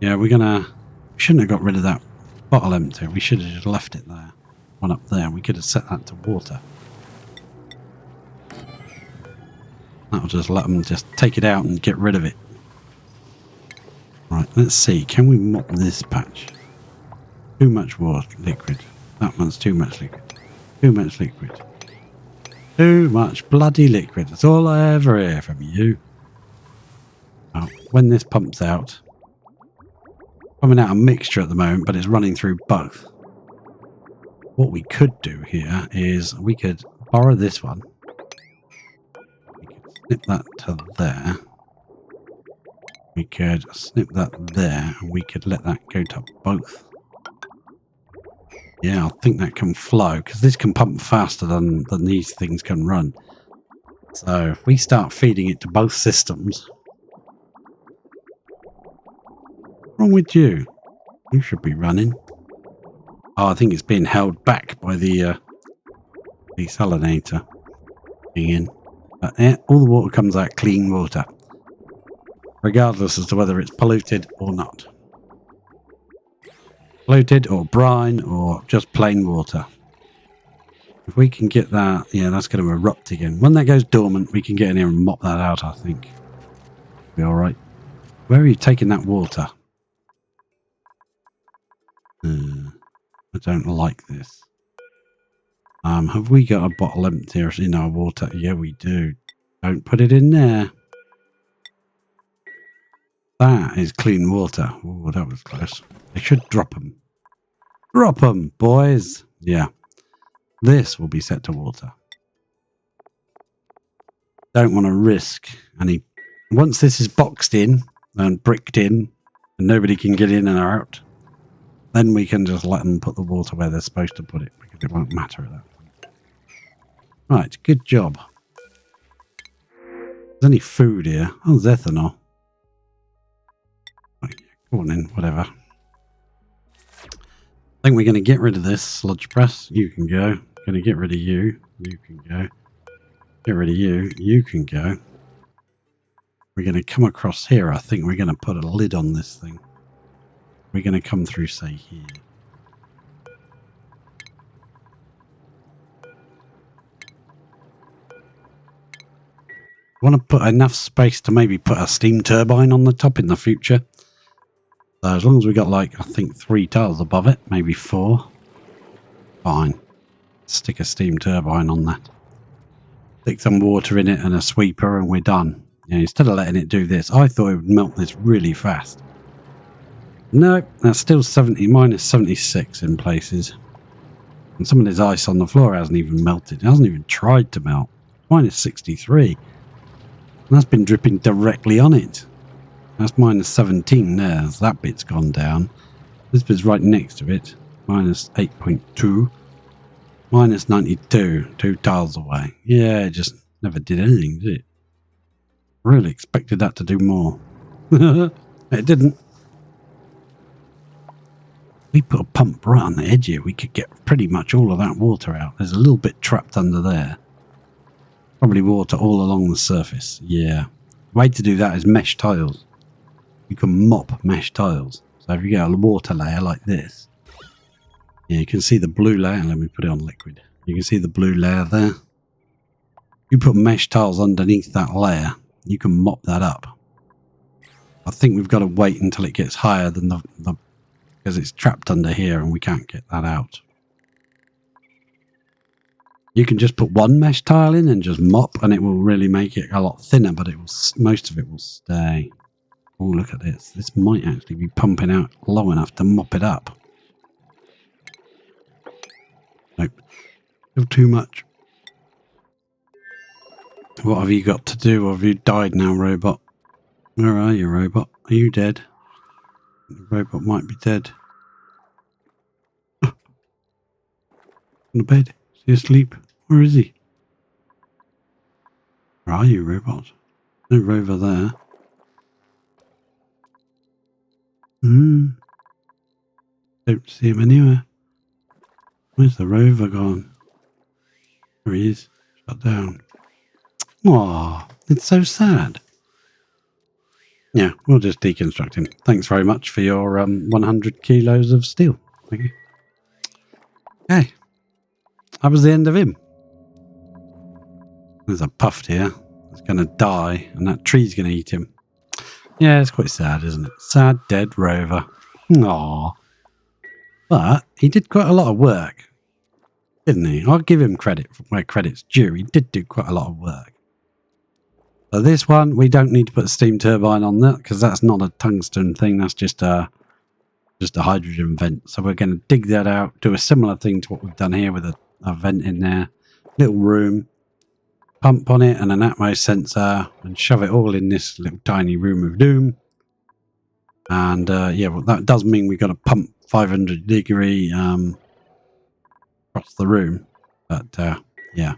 Yeah, we shouldn't have got rid of that bottle empty. We should have just left it there. One up there. We could have set that to water. That'll just let them just take it out and get rid of it. Right, let's see. Can we mop this patch? Too much water, liquid. That one's too much liquid. Too much liquid. Too much bloody liquid. That's all I ever hear from you. Oh, when this pumps out, coming out a mixture at the moment, but it's running through both. What we could do here is we could borrow this one. We could snip that to there. We could snip that there, and we could let that go to both. Yeah, I think that can flow, because this can pump faster than these things can run. So if we start feeding it to both systems... What's wrong with you? You should be running. Oh, I think it's being held back by the desalinator being in. But all the water comes out clean water, regardless as to whether it's polluted or not. Polluted or brine or just plain water. If we can get that, yeah, that's going to erupt again. When that goes dormant, we can get in here and mop that out, I think. Be alright. Where are you taking that water? I don't like this. Have we got a bottle empty in our water? Yeah, we do. Don't put it in there. That is clean water. Oh, that was close. They should drop them. Drop them, boys. Yeah. This will be set to water. Don't want to risk any... Once this is boxed in and bricked in and nobody can get in and out, then we can just let them put the water where they're supposed to put it, because it won't matter at that point. Right, good job. There's any food here? Oh, there's ethanol. Right, go on in, whatever. I think we're going to get rid of this sludge press. You can go. Going to get rid of you. You can go. Get rid of you. You can go. We're going to come across here. I think we're going to put a lid on this thing. We're going to come through, say, here. I want to put enough space to maybe put a steam turbine on the top in the future. So as long as we got, like, I think 3 tiles above it, maybe 4. Fine. Stick a steam turbine on that. Stick some water in it and a sweeper and we're done. Yeah, instead of letting it do this, I thought it would melt this really fast. No, that's still minus 76 in places. And some of this ice on the floor hasn't even melted. It hasn't even tried to melt. Minus 63. And that's been dripping directly on it. That's minus 17 there. So that bit's gone down. This bit's right next to it. Minus 8.2. Minus 92. 2 tiles away. Yeah, it just never did anything, did it? Really expected that to do more. It didn't. We put a pump right on the edge here. We could get pretty much all of that water out. There's a little bit trapped under there. Probably water all along the surface. Yeah. The way to do that is mesh tiles. You can mop mesh tiles. So if you get a water layer like this, yeah, you can see the blue layer. Let me put it on liquid. You can see the blue layer there. You put mesh tiles underneath that layer, you can mop that up. I think we've got to wait until it gets higher than the because it's trapped under here and we can't get that out. You can just put one mesh tile in and just mop and it will really make it a lot thinner, but it will, most of it will stay. Oh, look at this. This might actually be pumping out long enough to mop it up. Nope. Still too much. What have you got to do? Or have you died now, robot? Where are you, robot? Are you dead? The robot might be dead. On the bed. Is he asleep? Where is he? Where are you, robot? No rover there. Don't see him anywhere. Where's the rover gone? There he is. Shut down. Aw, it's so sad. Yeah, we'll just deconstruct him. Thanks very much for your 100 kilos of steel. Thank you. Okay. That was the end of him. There's a puffed here. He's going to die, and that tree's going to eat him. Yeah, it's quite sad, isn't it? Sad, dead rover. Aww. But he did quite a lot of work, didn't he? I'll give him credit for where credit's due. He did do quite a lot of work. So this one, we don't need to put a steam turbine on that because that's not a tungsten thing. That's just a hydrogen vent. So we're going to dig that out, do a similar thing to what we've done here with a vent in there. Little room, pump on it and an Atmos sensor and shove it all in this little tiny room of doom. And yeah, well, that does mean we've got to pump 500 degree across the room. But yeah,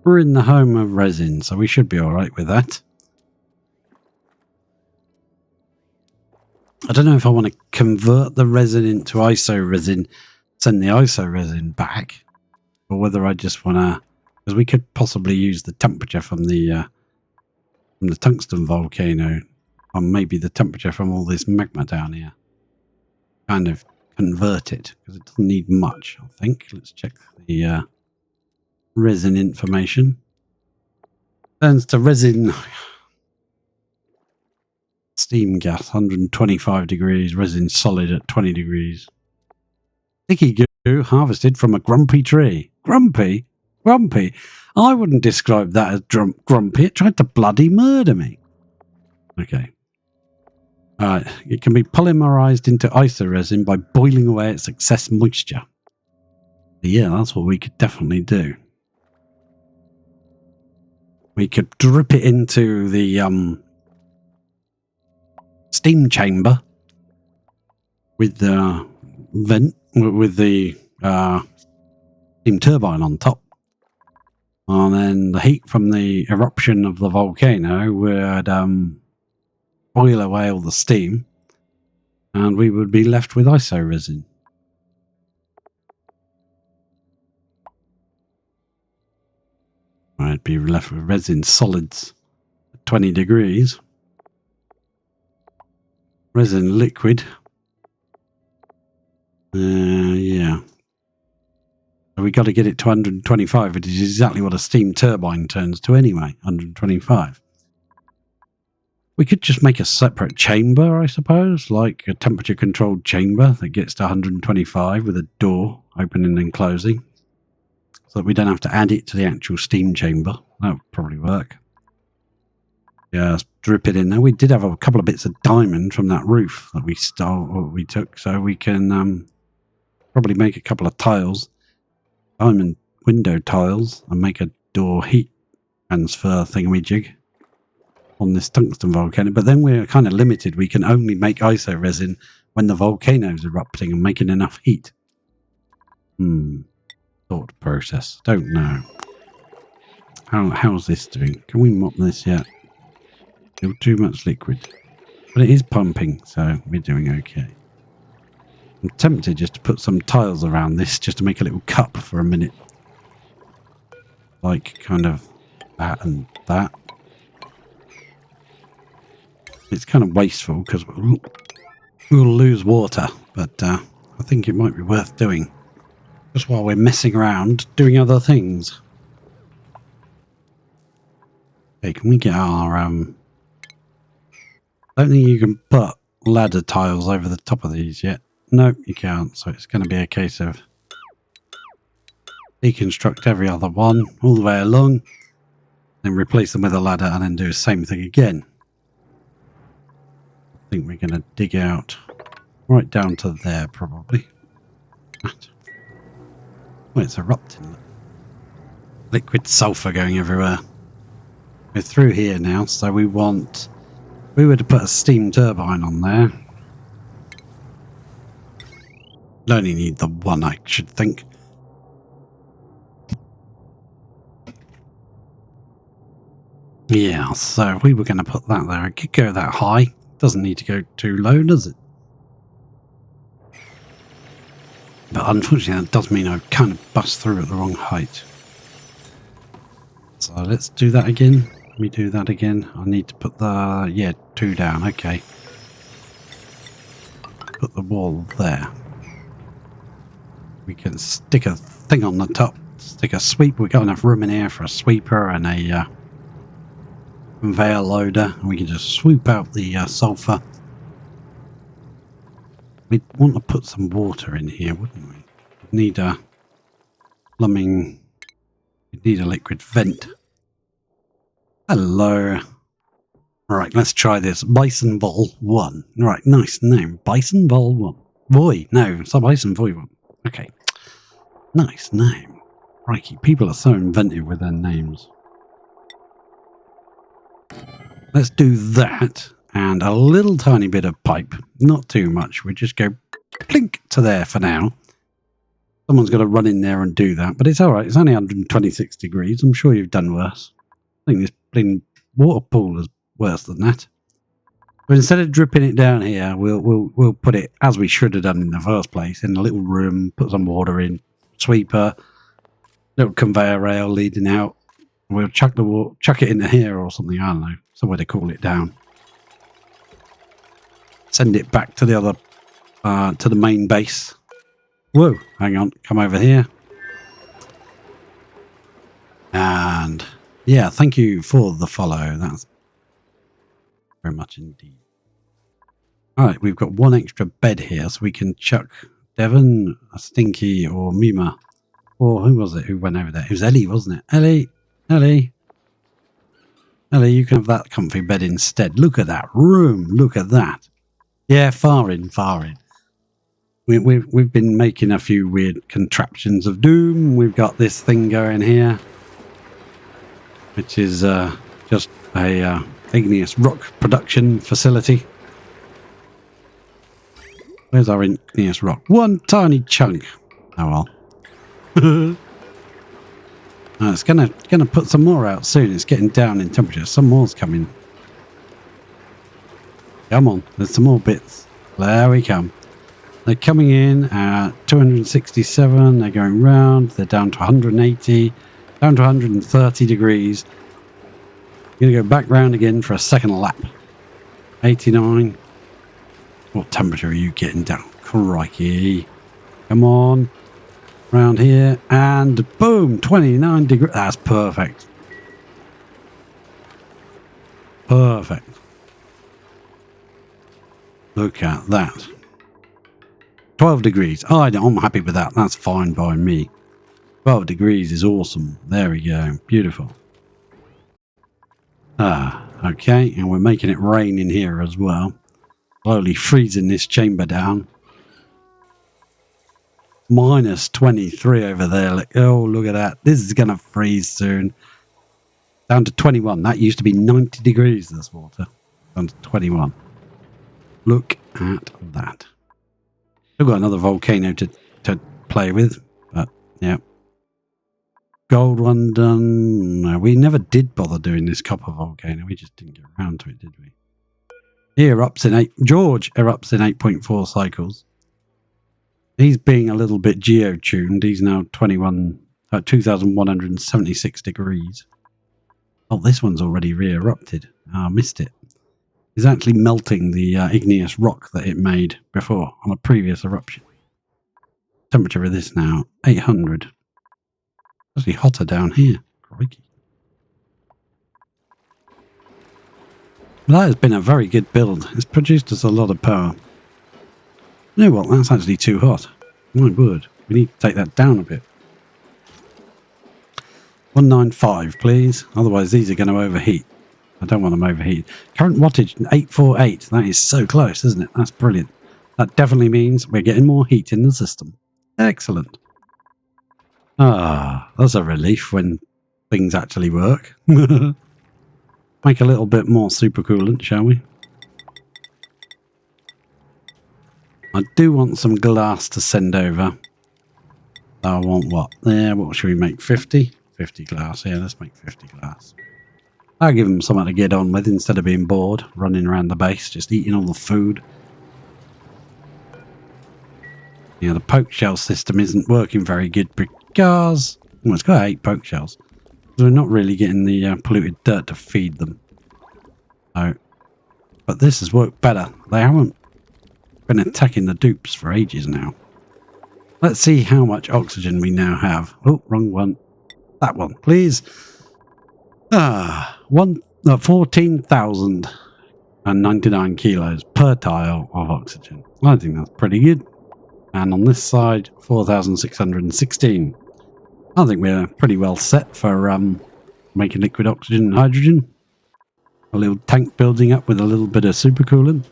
we're in the home of resin, so we should be all right with that. I don't know if I want to convert the resin into iso resin, send the iso resin back, or whether I just want to, because we could possibly use the temperature from the tungsten volcano, or maybe the temperature from all this magma down here. Kind of convert it, because it doesn't need much, I think. Let's check the resin information. Turns to resin steam gas, 125 degrees, resin solid at 20 degrees. Sticky goo harvested from a grumpy tree. Grumpy? Grumpy? I wouldn't describe that as grumpy. It tried to bloody murder me. Okay. Alright, it can be polymerized into isoresin by boiling away its excess moisture. Yeah, that's what we could definitely do. We could drip it into the steam chamber with the vent, with the steam turbine on top. And then the heat from the eruption of the volcano would boil away all the steam, and we would be left with iso resin. I'd be left with resin solids at 20 degrees. Resin liquid. Yeah. So we got to get it to 125, which is exactly what a steam turbine turns to anyway, 125. We could just make a separate chamber, I suppose, like a temperature-controlled chamber that gets to 125 with a door opening and closing, so that we don't have to add it to the actual steam chamber. That would probably work. Yeah, drip it in there. We did have a couple of bits of diamond from that roof that we stole, or we took, so we can probably make a couple of tiles, diamond window tiles, and make a door heat transfer thingamajig on this tungsten volcano. But then we're kind of limited. We can only make iso resin when the volcano's erupting and making enough heat. Thought process. Don't know. How's this doing? Can we mop this yet? Still too much liquid. But it is pumping, so we're doing okay. I'm tempted just to put some tiles around this, just to make a little cup for a minute. Like kind of that and that. It's kind of wasteful because we'll lose water, but I think it might be worth doing. Just while we're messing around doing other things. Okay, can we get our I don't think you can put ladder tiles over the top of these yet. Nope, you can't. So it's going to be a case of deconstruct every other one all the way along, then replace them with a ladder and then do the same thing again. think we're going to dig out right down to there, probably. Oh, it's erupting. Liquid sulfur going everywhere. We're through here now, so we were to put a steam turbine on there. We only need the one, I should think. Yeah, so we were going to put that there. It could go that high. Doesn't need to go too low, does it? But unfortunately, that does mean I kind of bust through at the wrong height. So let's do that again. Let me do that again. I need to put the... yeah, 2 down. Okay. Put the wall there. We can stick a thing on the top. Stick a sweeper. We've got enough room in here for a sweeper and a conveyor loader. And we can just swoop out the sulfur. We'd want to put some water in here, wouldn't we? We'd need a plumbing... we'd need a liquid vent. Hello. Right, let's try this. Bison Vol 1. Right, nice name. Bison Vol 1. Boy, no, it's not Bison Voy 1. Okay. Nice name. Crikey, people are so inventive with their names. Let's do that. And a little tiny bit of pipe. Not too much. We just go plink to there for now. Someone's got to run in there and do that. But it's alright. It's only 126 degrees. I'm sure you've done worse. I think this bleeding water pool is worse than that. But instead of dripping it down here, we'll put it as we should have done in the first place, in a little room, put some water in, sweeper, little conveyor rail leading out. We'll chuck it into here or something, I don't know, somewhere to cool it down. Send it back to the other, to the main base. Whoa, hang on, come over here. And yeah, thank you for the follow. That's very much indeed. Alright, we've got one extra bed here, so we can chuck Devon, Stinky, or Mima. Or who was it who went over there? It was Ellie, wasn't it? Ellie, you can have that comfy bed instead. Look at that room. Look at that. Yeah, far in. We've been making a few weird contraptions of doom. We've got this thing going here, which is just a igneous rock production facility. Where's our igneous rock? One tiny chunk. Oh well. It's gonna put some more out soon. It's getting down in temperature. Some more's coming. Come on, there's some more bits. There we come. They're coming in at 267. They're going round. They're down to 180. Down to 130 degrees. Going to go back round again for a second lap. 89. What temperature are you getting down? Crikey. Come on. Round here. And boom. 29 degrees. That's perfect. Perfect. Look at that. 12 degrees. Oh, I'm happy with that. That's fine by me. 12 degrees is awesome. There we go. Beautiful. Okay. And we're making it rain in here as well. Slowly freezing this chamber down. Minus 23 over there. Oh, look at that. This is going to freeze soon. Down to 21. That used to be 90 degrees, this water. Down to 21. Look at that. We've got another volcano to play with. But, yeah. Gold one done. No, we never did bother doing this copper volcano. We just didn't get around to it, did we? He erupts in George erupts in 8.4 cycles. He's being a little bit geo-tuned. He's now 2,176 degrees. Oh, this one's already re-erupted. I missed it. He's actually melting the igneous rock that it made before on a previous eruption. Temperature of this now, 800. Actually hotter down here. Crikey. That has been a very good build. It's produced us a lot of power. You know what? That's actually too hot. My word. We need to take that down a bit. 195, please. Otherwise, these are going to overheat. I don't want them overheated. Current wattage 848. That is so close, isn't it? That's brilliant. That definitely means we're getting more heat in the system. Excellent. Ah, that's a relief when things actually work. Make a little bit more supercoolant, shall we? I do want some glass to send over. I want what? There, what should we make? 50? 50 glass. Yeah, let's make 50 glass. I'll give them something to get on with instead of being bored, running around the base, just eating all the food. Yeah, the poke shell system isn't working very good because... Well, it's got 8 poke shells. So we're not really getting the polluted dirt to feed them. So, but this has worked better. They haven't been attacking the dupes for ages now. Let's see how much oxygen we now have. Oh, wrong one. That one, please. 14,099 kilos per tile of oxygen. I think that's pretty good. And on this side, 4,616. I think we're pretty well set for making liquid oxygen and hydrogen. A little tank building up with a little bit of supercoolant.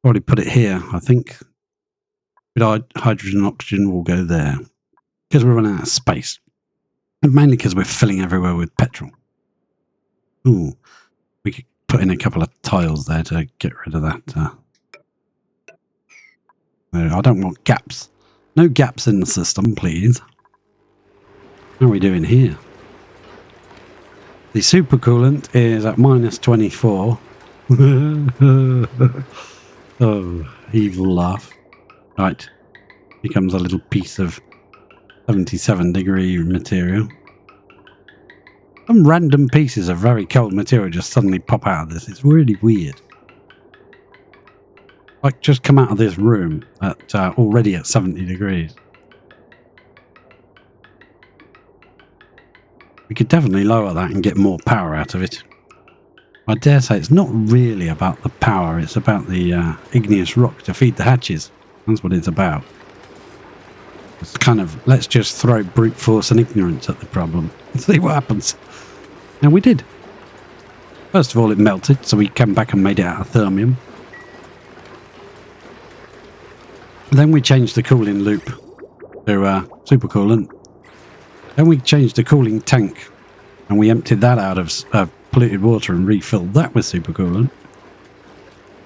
Already put it here, I think. Hydrogen and oxygen will go there. Because we're running out of space. And mainly because we're filling everywhere with petrol. Ooh. We could put in a couple of tiles there to get rid of that. I don't want gaps. No gaps in the system, please. How are we doing here? The supercoolant is at minus 24. Oh, evil laugh. Right. Here comes a little piece of 77-degree material. Some random pieces of very cold material just suddenly pop out of this. It's really weird. Like just come out of this room at already at 70 degrees. We could definitely lower that and get more power out of it. I dare say it's not really about the power, it's about the igneous rock to feed the hatches. That's what it's about. It's kind of, let's just throw brute force and ignorance at the problem and see what happens. And we did. First of all, it melted, so we came back and made it out of thermium. Then we changed the cooling loop to supercoolant. Then we changed the cooling tank and we emptied that out of polluted water and refilled that with supercoolant.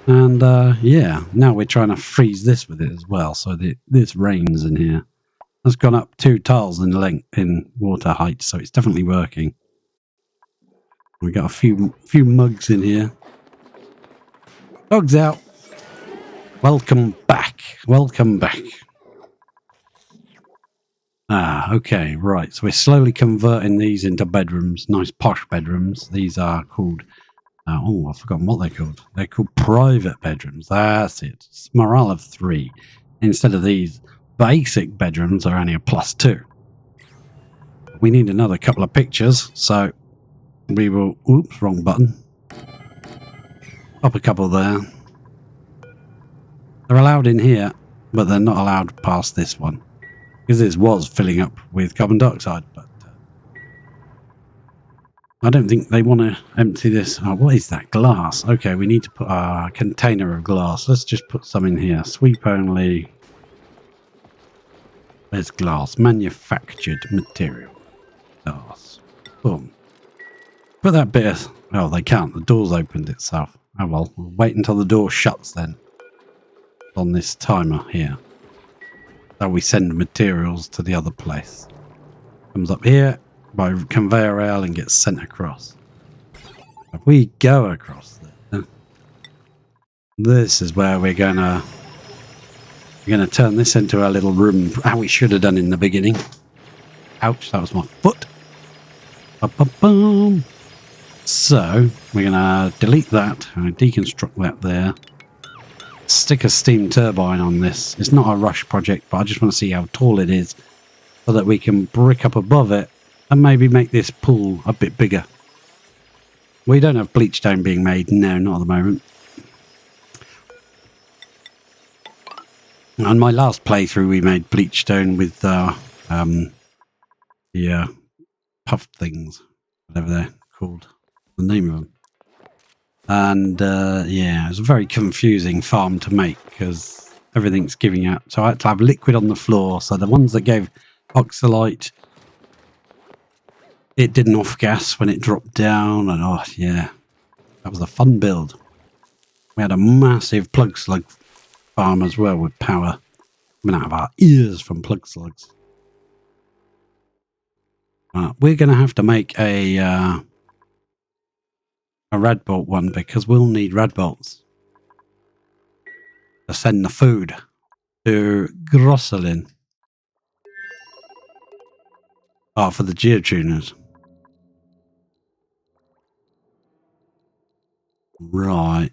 And yeah, now we're trying to freeze this with it as well, so this rains in here. That's gone up 2 tiles in length in water height, so it's definitely working. We got a few mugs in here. Dogs out. Welcome back. Welcome back. Ah, okay, right. So we're slowly converting these into bedrooms, nice posh bedrooms. These are called, oh, I've forgotten what they're called. They're called private bedrooms. That's it. It's morale of 3. Instead of these basic bedrooms are only a +2. We need another couple of pictures, so we will, oops, wrong button. Pop a couple there. They're allowed in here, but they're not allowed past this one. Because this was filling up with carbon dioxide, but I don't think they want to empty this. Oh, what is that? Glass. Okay, we need to put a container of glass. Let's just put some in here. Sweep only. There's glass. Manufactured material. Glass. Boom. Put that bit of... Oh, they can't. The door's opened itself. Oh well, we'll wait until the door shuts then. On this timer here. So we send materials to the other place. Comes up here by conveyor rail and gets sent across. If we go across there, this is where we're gonna turn this into a little room, how we should have done in the beginning. Ouch, that was my foot. Ba-ba-boom. So we're gonna delete that and deconstruct that there. Stick a steam turbine on this. It's not a rush project, but I just want to see how tall it is so that we can brick up above it and maybe make this pool a bit bigger. We don't have bleach stone being made. No, not at the moment. On my last playthrough, we made bleach stone with the puff things, whatever they're called. the name of them. And yeah, it was a very confusing farm to make because everything's giving out. So I had to have liquid on the floor. So the ones that gave oxalite, it didn't off gas when it dropped down. And oh yeah, that was a fun build. We had a massive plug slug farm as well with power coming out of our ears from plug slugs. We're going to have to make a rad bolt one because we'll need rad bolts to send the food to Grosselin. Oh, for the geotuners. Right.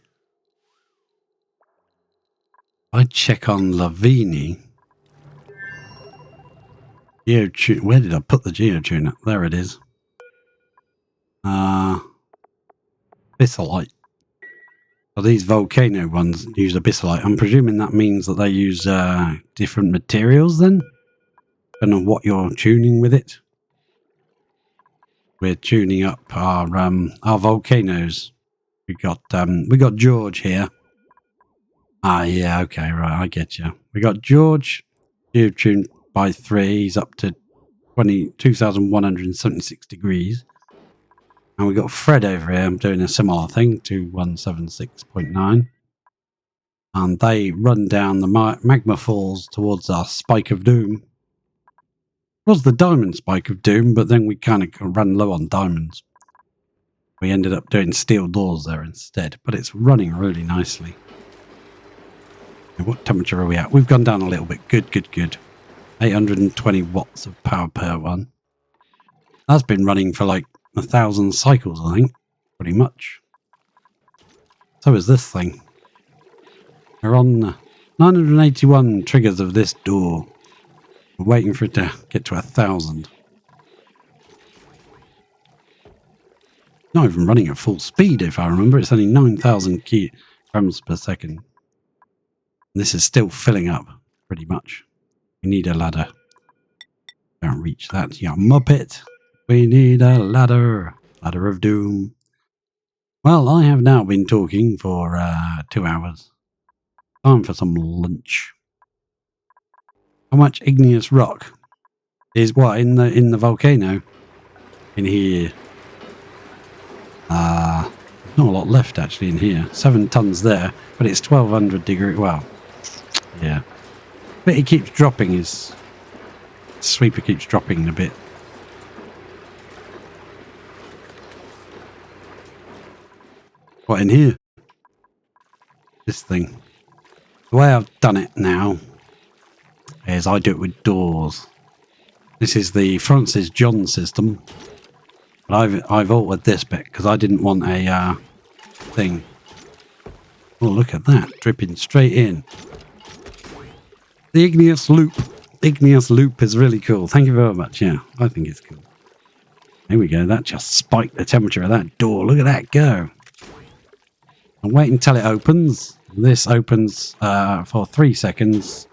I check on Lavini. Where did I put the geotuner? There it is. Bissolite. So these volcano ones use abyssalite. I'm presuming that means that they use different materials then? I don't know what you're tuning with it. We're tuning up our volcanoes. We got George here. Ah, yeah, okay, right, I get you. We got George, tuned by 3. He's up to 2,176 degrees. And we got Fred over here. I'm doing a similar thing, 2176.9. And they run down the magma falls towards our Spike of Doom. It was the diamond Spike of Doom, but then we kind of ran low on diamonds. We ended up doing steel doors there instead, but it's running really nicely. What temperature are we at? We've gone down a little bit. Good, good, good. 820 watts of power per one. That's been running for like 1,000 cycles, I think. Pretty much. So is this thing. We're on 981 triggers of this door. We're waiting for it to get to 1,000. Not even running at full speed, if I remember. It's only 9,000 kilograms per second. This is still filling up, pretty much. We need a ladder. Don't reach that, you muppet. We need a ladder. Ladder of Doom. Well, I have now been talking for 2 hours. Time for some lunch. How much igneous rock is what in the volcano? In here. Not a lot left actually in here. 7 tons there, but it's 1,200 degree. Well, yeah. But it keeps dropping. His sweeper keeps dropping a bit. What in here? This thing. The way I've done it now is I do it with doors. This is the Francis John system. But I've altered this bit because I didn't want a thing. Oh, look at that. Dripping straight in. The igneous loop. Igneous loop is really cool. Thank you very much. Yeah, I think it's cool. There we go. That just spiked the temperature of that door. Look at that go. And wait until it opens. This opens for 3 seconds.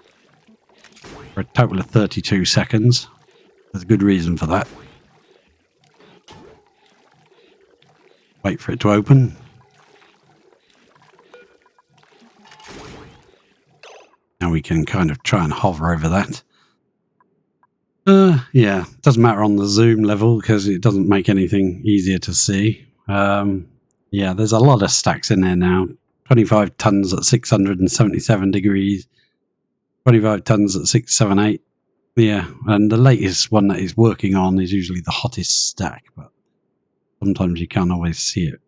For a total of 32 seconds. There's a good reason for that. Wait for it to open. Now we can kind of try and hover over that. Yeah, doesn't matter on the zoom level because it doesn't make anything easier to see. Yeah, there's a lot of stacks in there now. 25 tons at 677 degrees. 25 tons at 678. Yeah, and the latest one that he's working on is usually the hottest stack, but sometimes you can't always see it.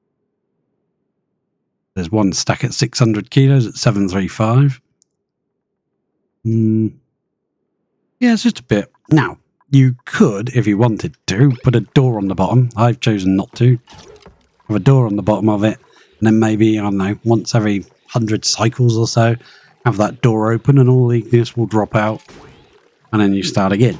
There's one stack at 600 kilos at 735. Yeah, it's just a bit. Now, you could, if you wanted to, put a door on the bottom. I've chosen not to. Have a door on the bottom of it, and then maybe, I don't know, once every 100 cycles or so, have that door open and all the igneous will drop out, and then you start again.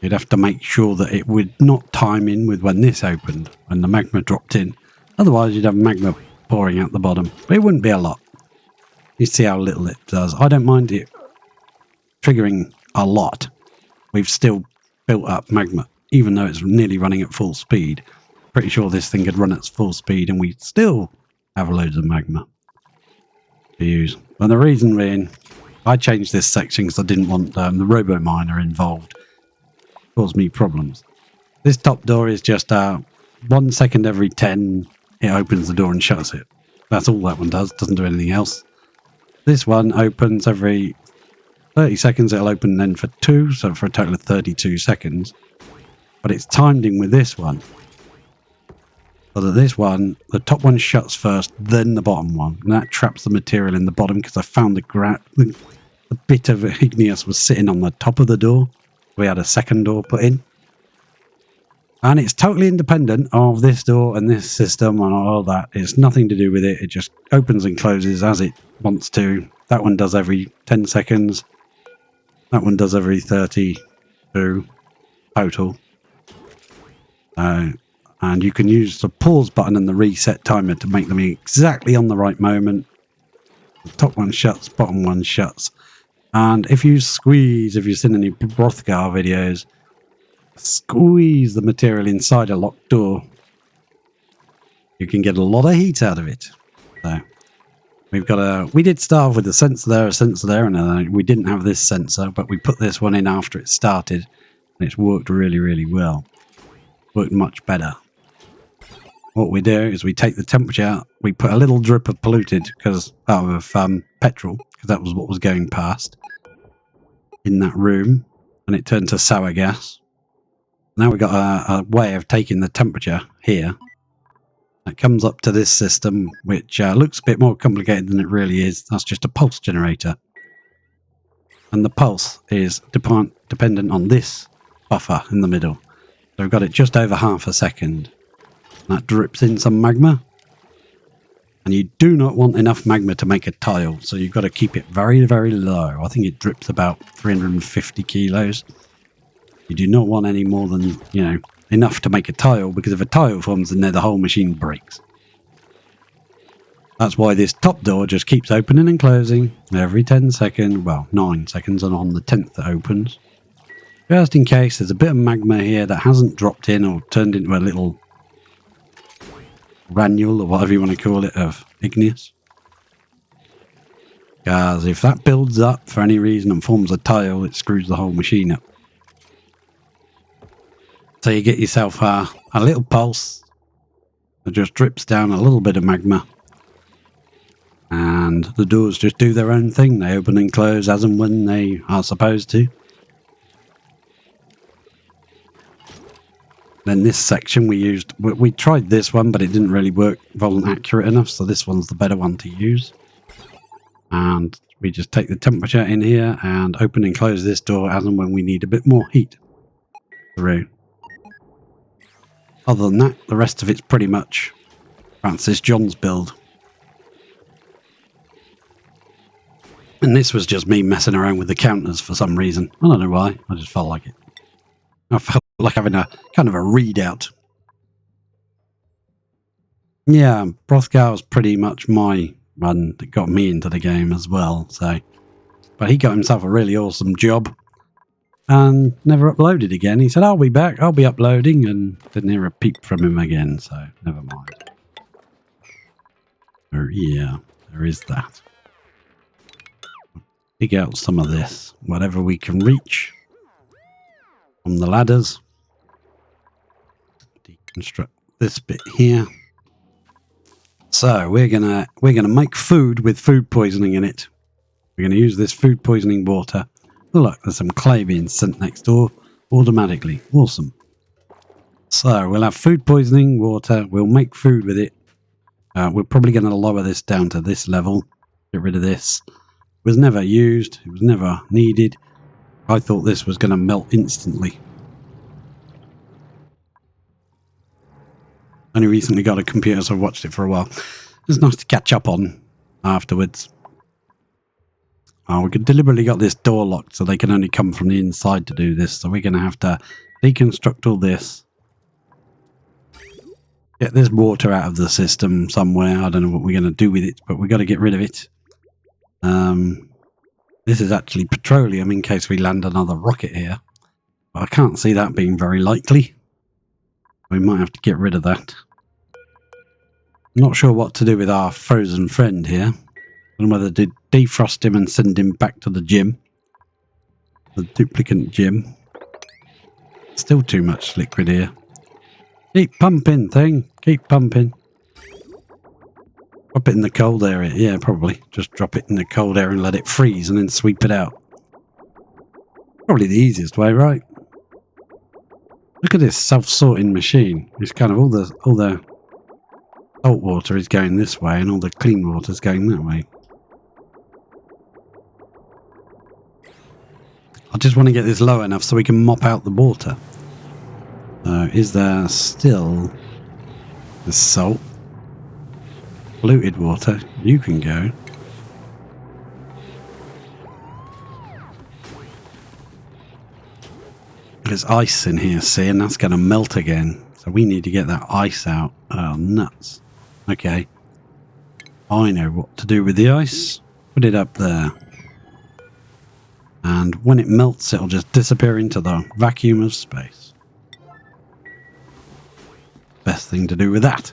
You'd have to make sure that it would not time in with when this opened, when the magma dropped in. Otherwise, you'd have magma pouring out the bottom, but it wouldn't be a lot. You see how little it does. I don't mind it triggering a lot. We've still built up magma. even though it's nearly running at full speed. Pretty sure this thing could run at full speed and we still have loads of magma to use. And the reason being, I changed this section because I didn't want the robo miner involved. Caused me problems. This top door is just 1 second every 10, it opens the door and shuts it. That's all that one does, doesn't do anything else. This one opens every 30 seconds, it'll open then for 2, so for a total of 32 seconds. But it's timed in with this one. So that this one, the top one shuts first, then the bottom one. And that traps the material in the bottom because I found the bit of igneous was sitting on the top of the door. We had a second door put in. And it's totally independent of this door and this system and all that. It's nothing to do with it. It just opens and closes as it wants to. That one does every 10 seconds. That one does every 32 total. And you can use the pause button and the reset timer to make them exactly on the right moment. The top one shuts, bottom one shuts. And if you squeeze, if you've seen any Brothgar videos, squeeze the material inside a locked door, you can get a lot of heat out of it. So we did start off with a sensor there, and we didn't have this sensor, but we put this one in after it started, and it's worked really, really well. Worked much better. What we do is we take the temperature, we put a little drip of polluted out of petrol, because that was what was going past in that room, and it turned to sour gas. Now we've got a way of taking the temperature here. It comes up to this system, which looks a bit more complicated than it really is. That's just a pulse generator. And the pulse is dependent on this buffer in the middle. So we've got it just over half a second. That drips in some magma. And you do not want enough magma to make a tile, so you've got to keep it very, very low. I think it drips about 350 kilos. You do not want any more than, enough to make a tile, because if a tile forms in there, the whole machine breaks. That's why this top door just keeps opening and closing every 10 seconds, well, 9 seconds, and on the 10th it opens. Just in case there's a bit of magma here that hasn't dropped in or turned into a little granule or whatever you want to call it of igneous. Because if that builds up for any reason and forms a tile, it screws the whole machine up. So you get yourself a little pulse that just drips down a little bit of magma. And the doors just do their own thing. They open and close as and when they are supposed to. Then this section we tried this one, but it didn't really work, wasn't accurate enough, so this one's the better one to use. And we just take the temperature in here and open and close this door as and when we need a bit more heat through. Other than that, the rest of it's pretty much Francis John's build. And this was just me messing around with the counters for some reason. I don't know why, I just felt like it. I felt like having a kind of a readout. Yeah, Brothgar was pretty much my one that got me into the game as well. So, but he got himself a really awesome job and never uploaded again. He said, "I'll be back. I'll be uploading," and didn't hear a peep from him again. So, never mind. Oh yeah, there is that. Dig out some of this, whatever we can reach from the ladders. Deconstruct this bit here. So we're gonna make food with food poisoning in it. We're gonna use this food poisoning water. Oh, look, there's some clay being sent next door automatically. Awesome. So we'll have food poisoning water. We'll make food with it. We're probably going to lower this down to this level. Get rid of this. It was never used. It was never needed. I thought this was going to melt instantly. Only recently got a computer, so I watched it for a while. It's nice to catch up on afterwards. We deliberately got this door locked so they can only come from the inside to do this. So we're going to have to deconstruct all this. Get this water out of the system somewhere. I don't know what we're going to do with it, but we've got to get rid of it. This is actually petroleum in case we land another rocket here. But I can't see that being very likely. We might have to get rid of that. Not sure what to do with our frozen friend here. I don't know whether to defrost him and send him back to the gym. The duplicate gym. Still too much liquid here. Keep pumping, thing. Keep pumping. Drop it in the cold area. Yeah, probably. Just drop it in the cold area and let it freeze and then sweep it out. Probably the easiest way, right? Look at this self-sorting machine. It's kind of all the salt water is going this way and all the clean water is going that way. I just want to get this low enough so we can mop out the water. Is there still the salt? Polluted water. You can go. There's ice in here, see, and that's going to melt again. So we need to get that ice out. Oh, nuts. Okay. I know what to do with the ice. Put it up there. And when it melts, it'll just disappear into the vacuum of space. Best thing to do with that.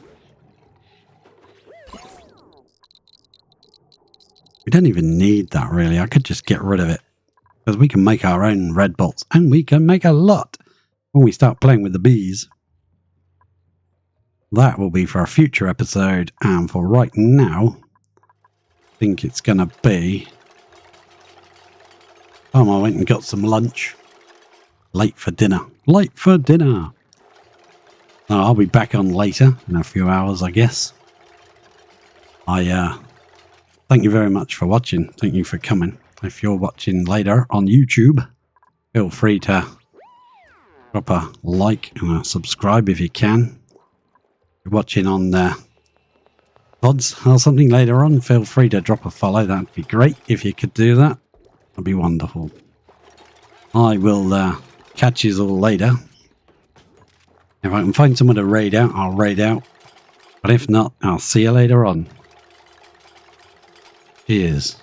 We don't even need that, really. I could just get rid of it. Because we can make our own red bolts. And we can make a lot when we start playing with the bees. That will be for a future episode. And for right now, I think it's going to be... I went and got some lunch. Late for dinner. Late for dinner. I'll be back on later in a few hours, I guess. Thank you very much for watching. Thank you for coming. If you're watching later on YouTube, feel free to drop a like and a subscribe if you can. If you're watching on the pods or something later on, feel free to drop a follow. That'd be great if you could do that. That'd be wonderful. I will catch you all later. If I can find someone to raid out, I'll raid out. But if not, I'll see you later on. Cheers.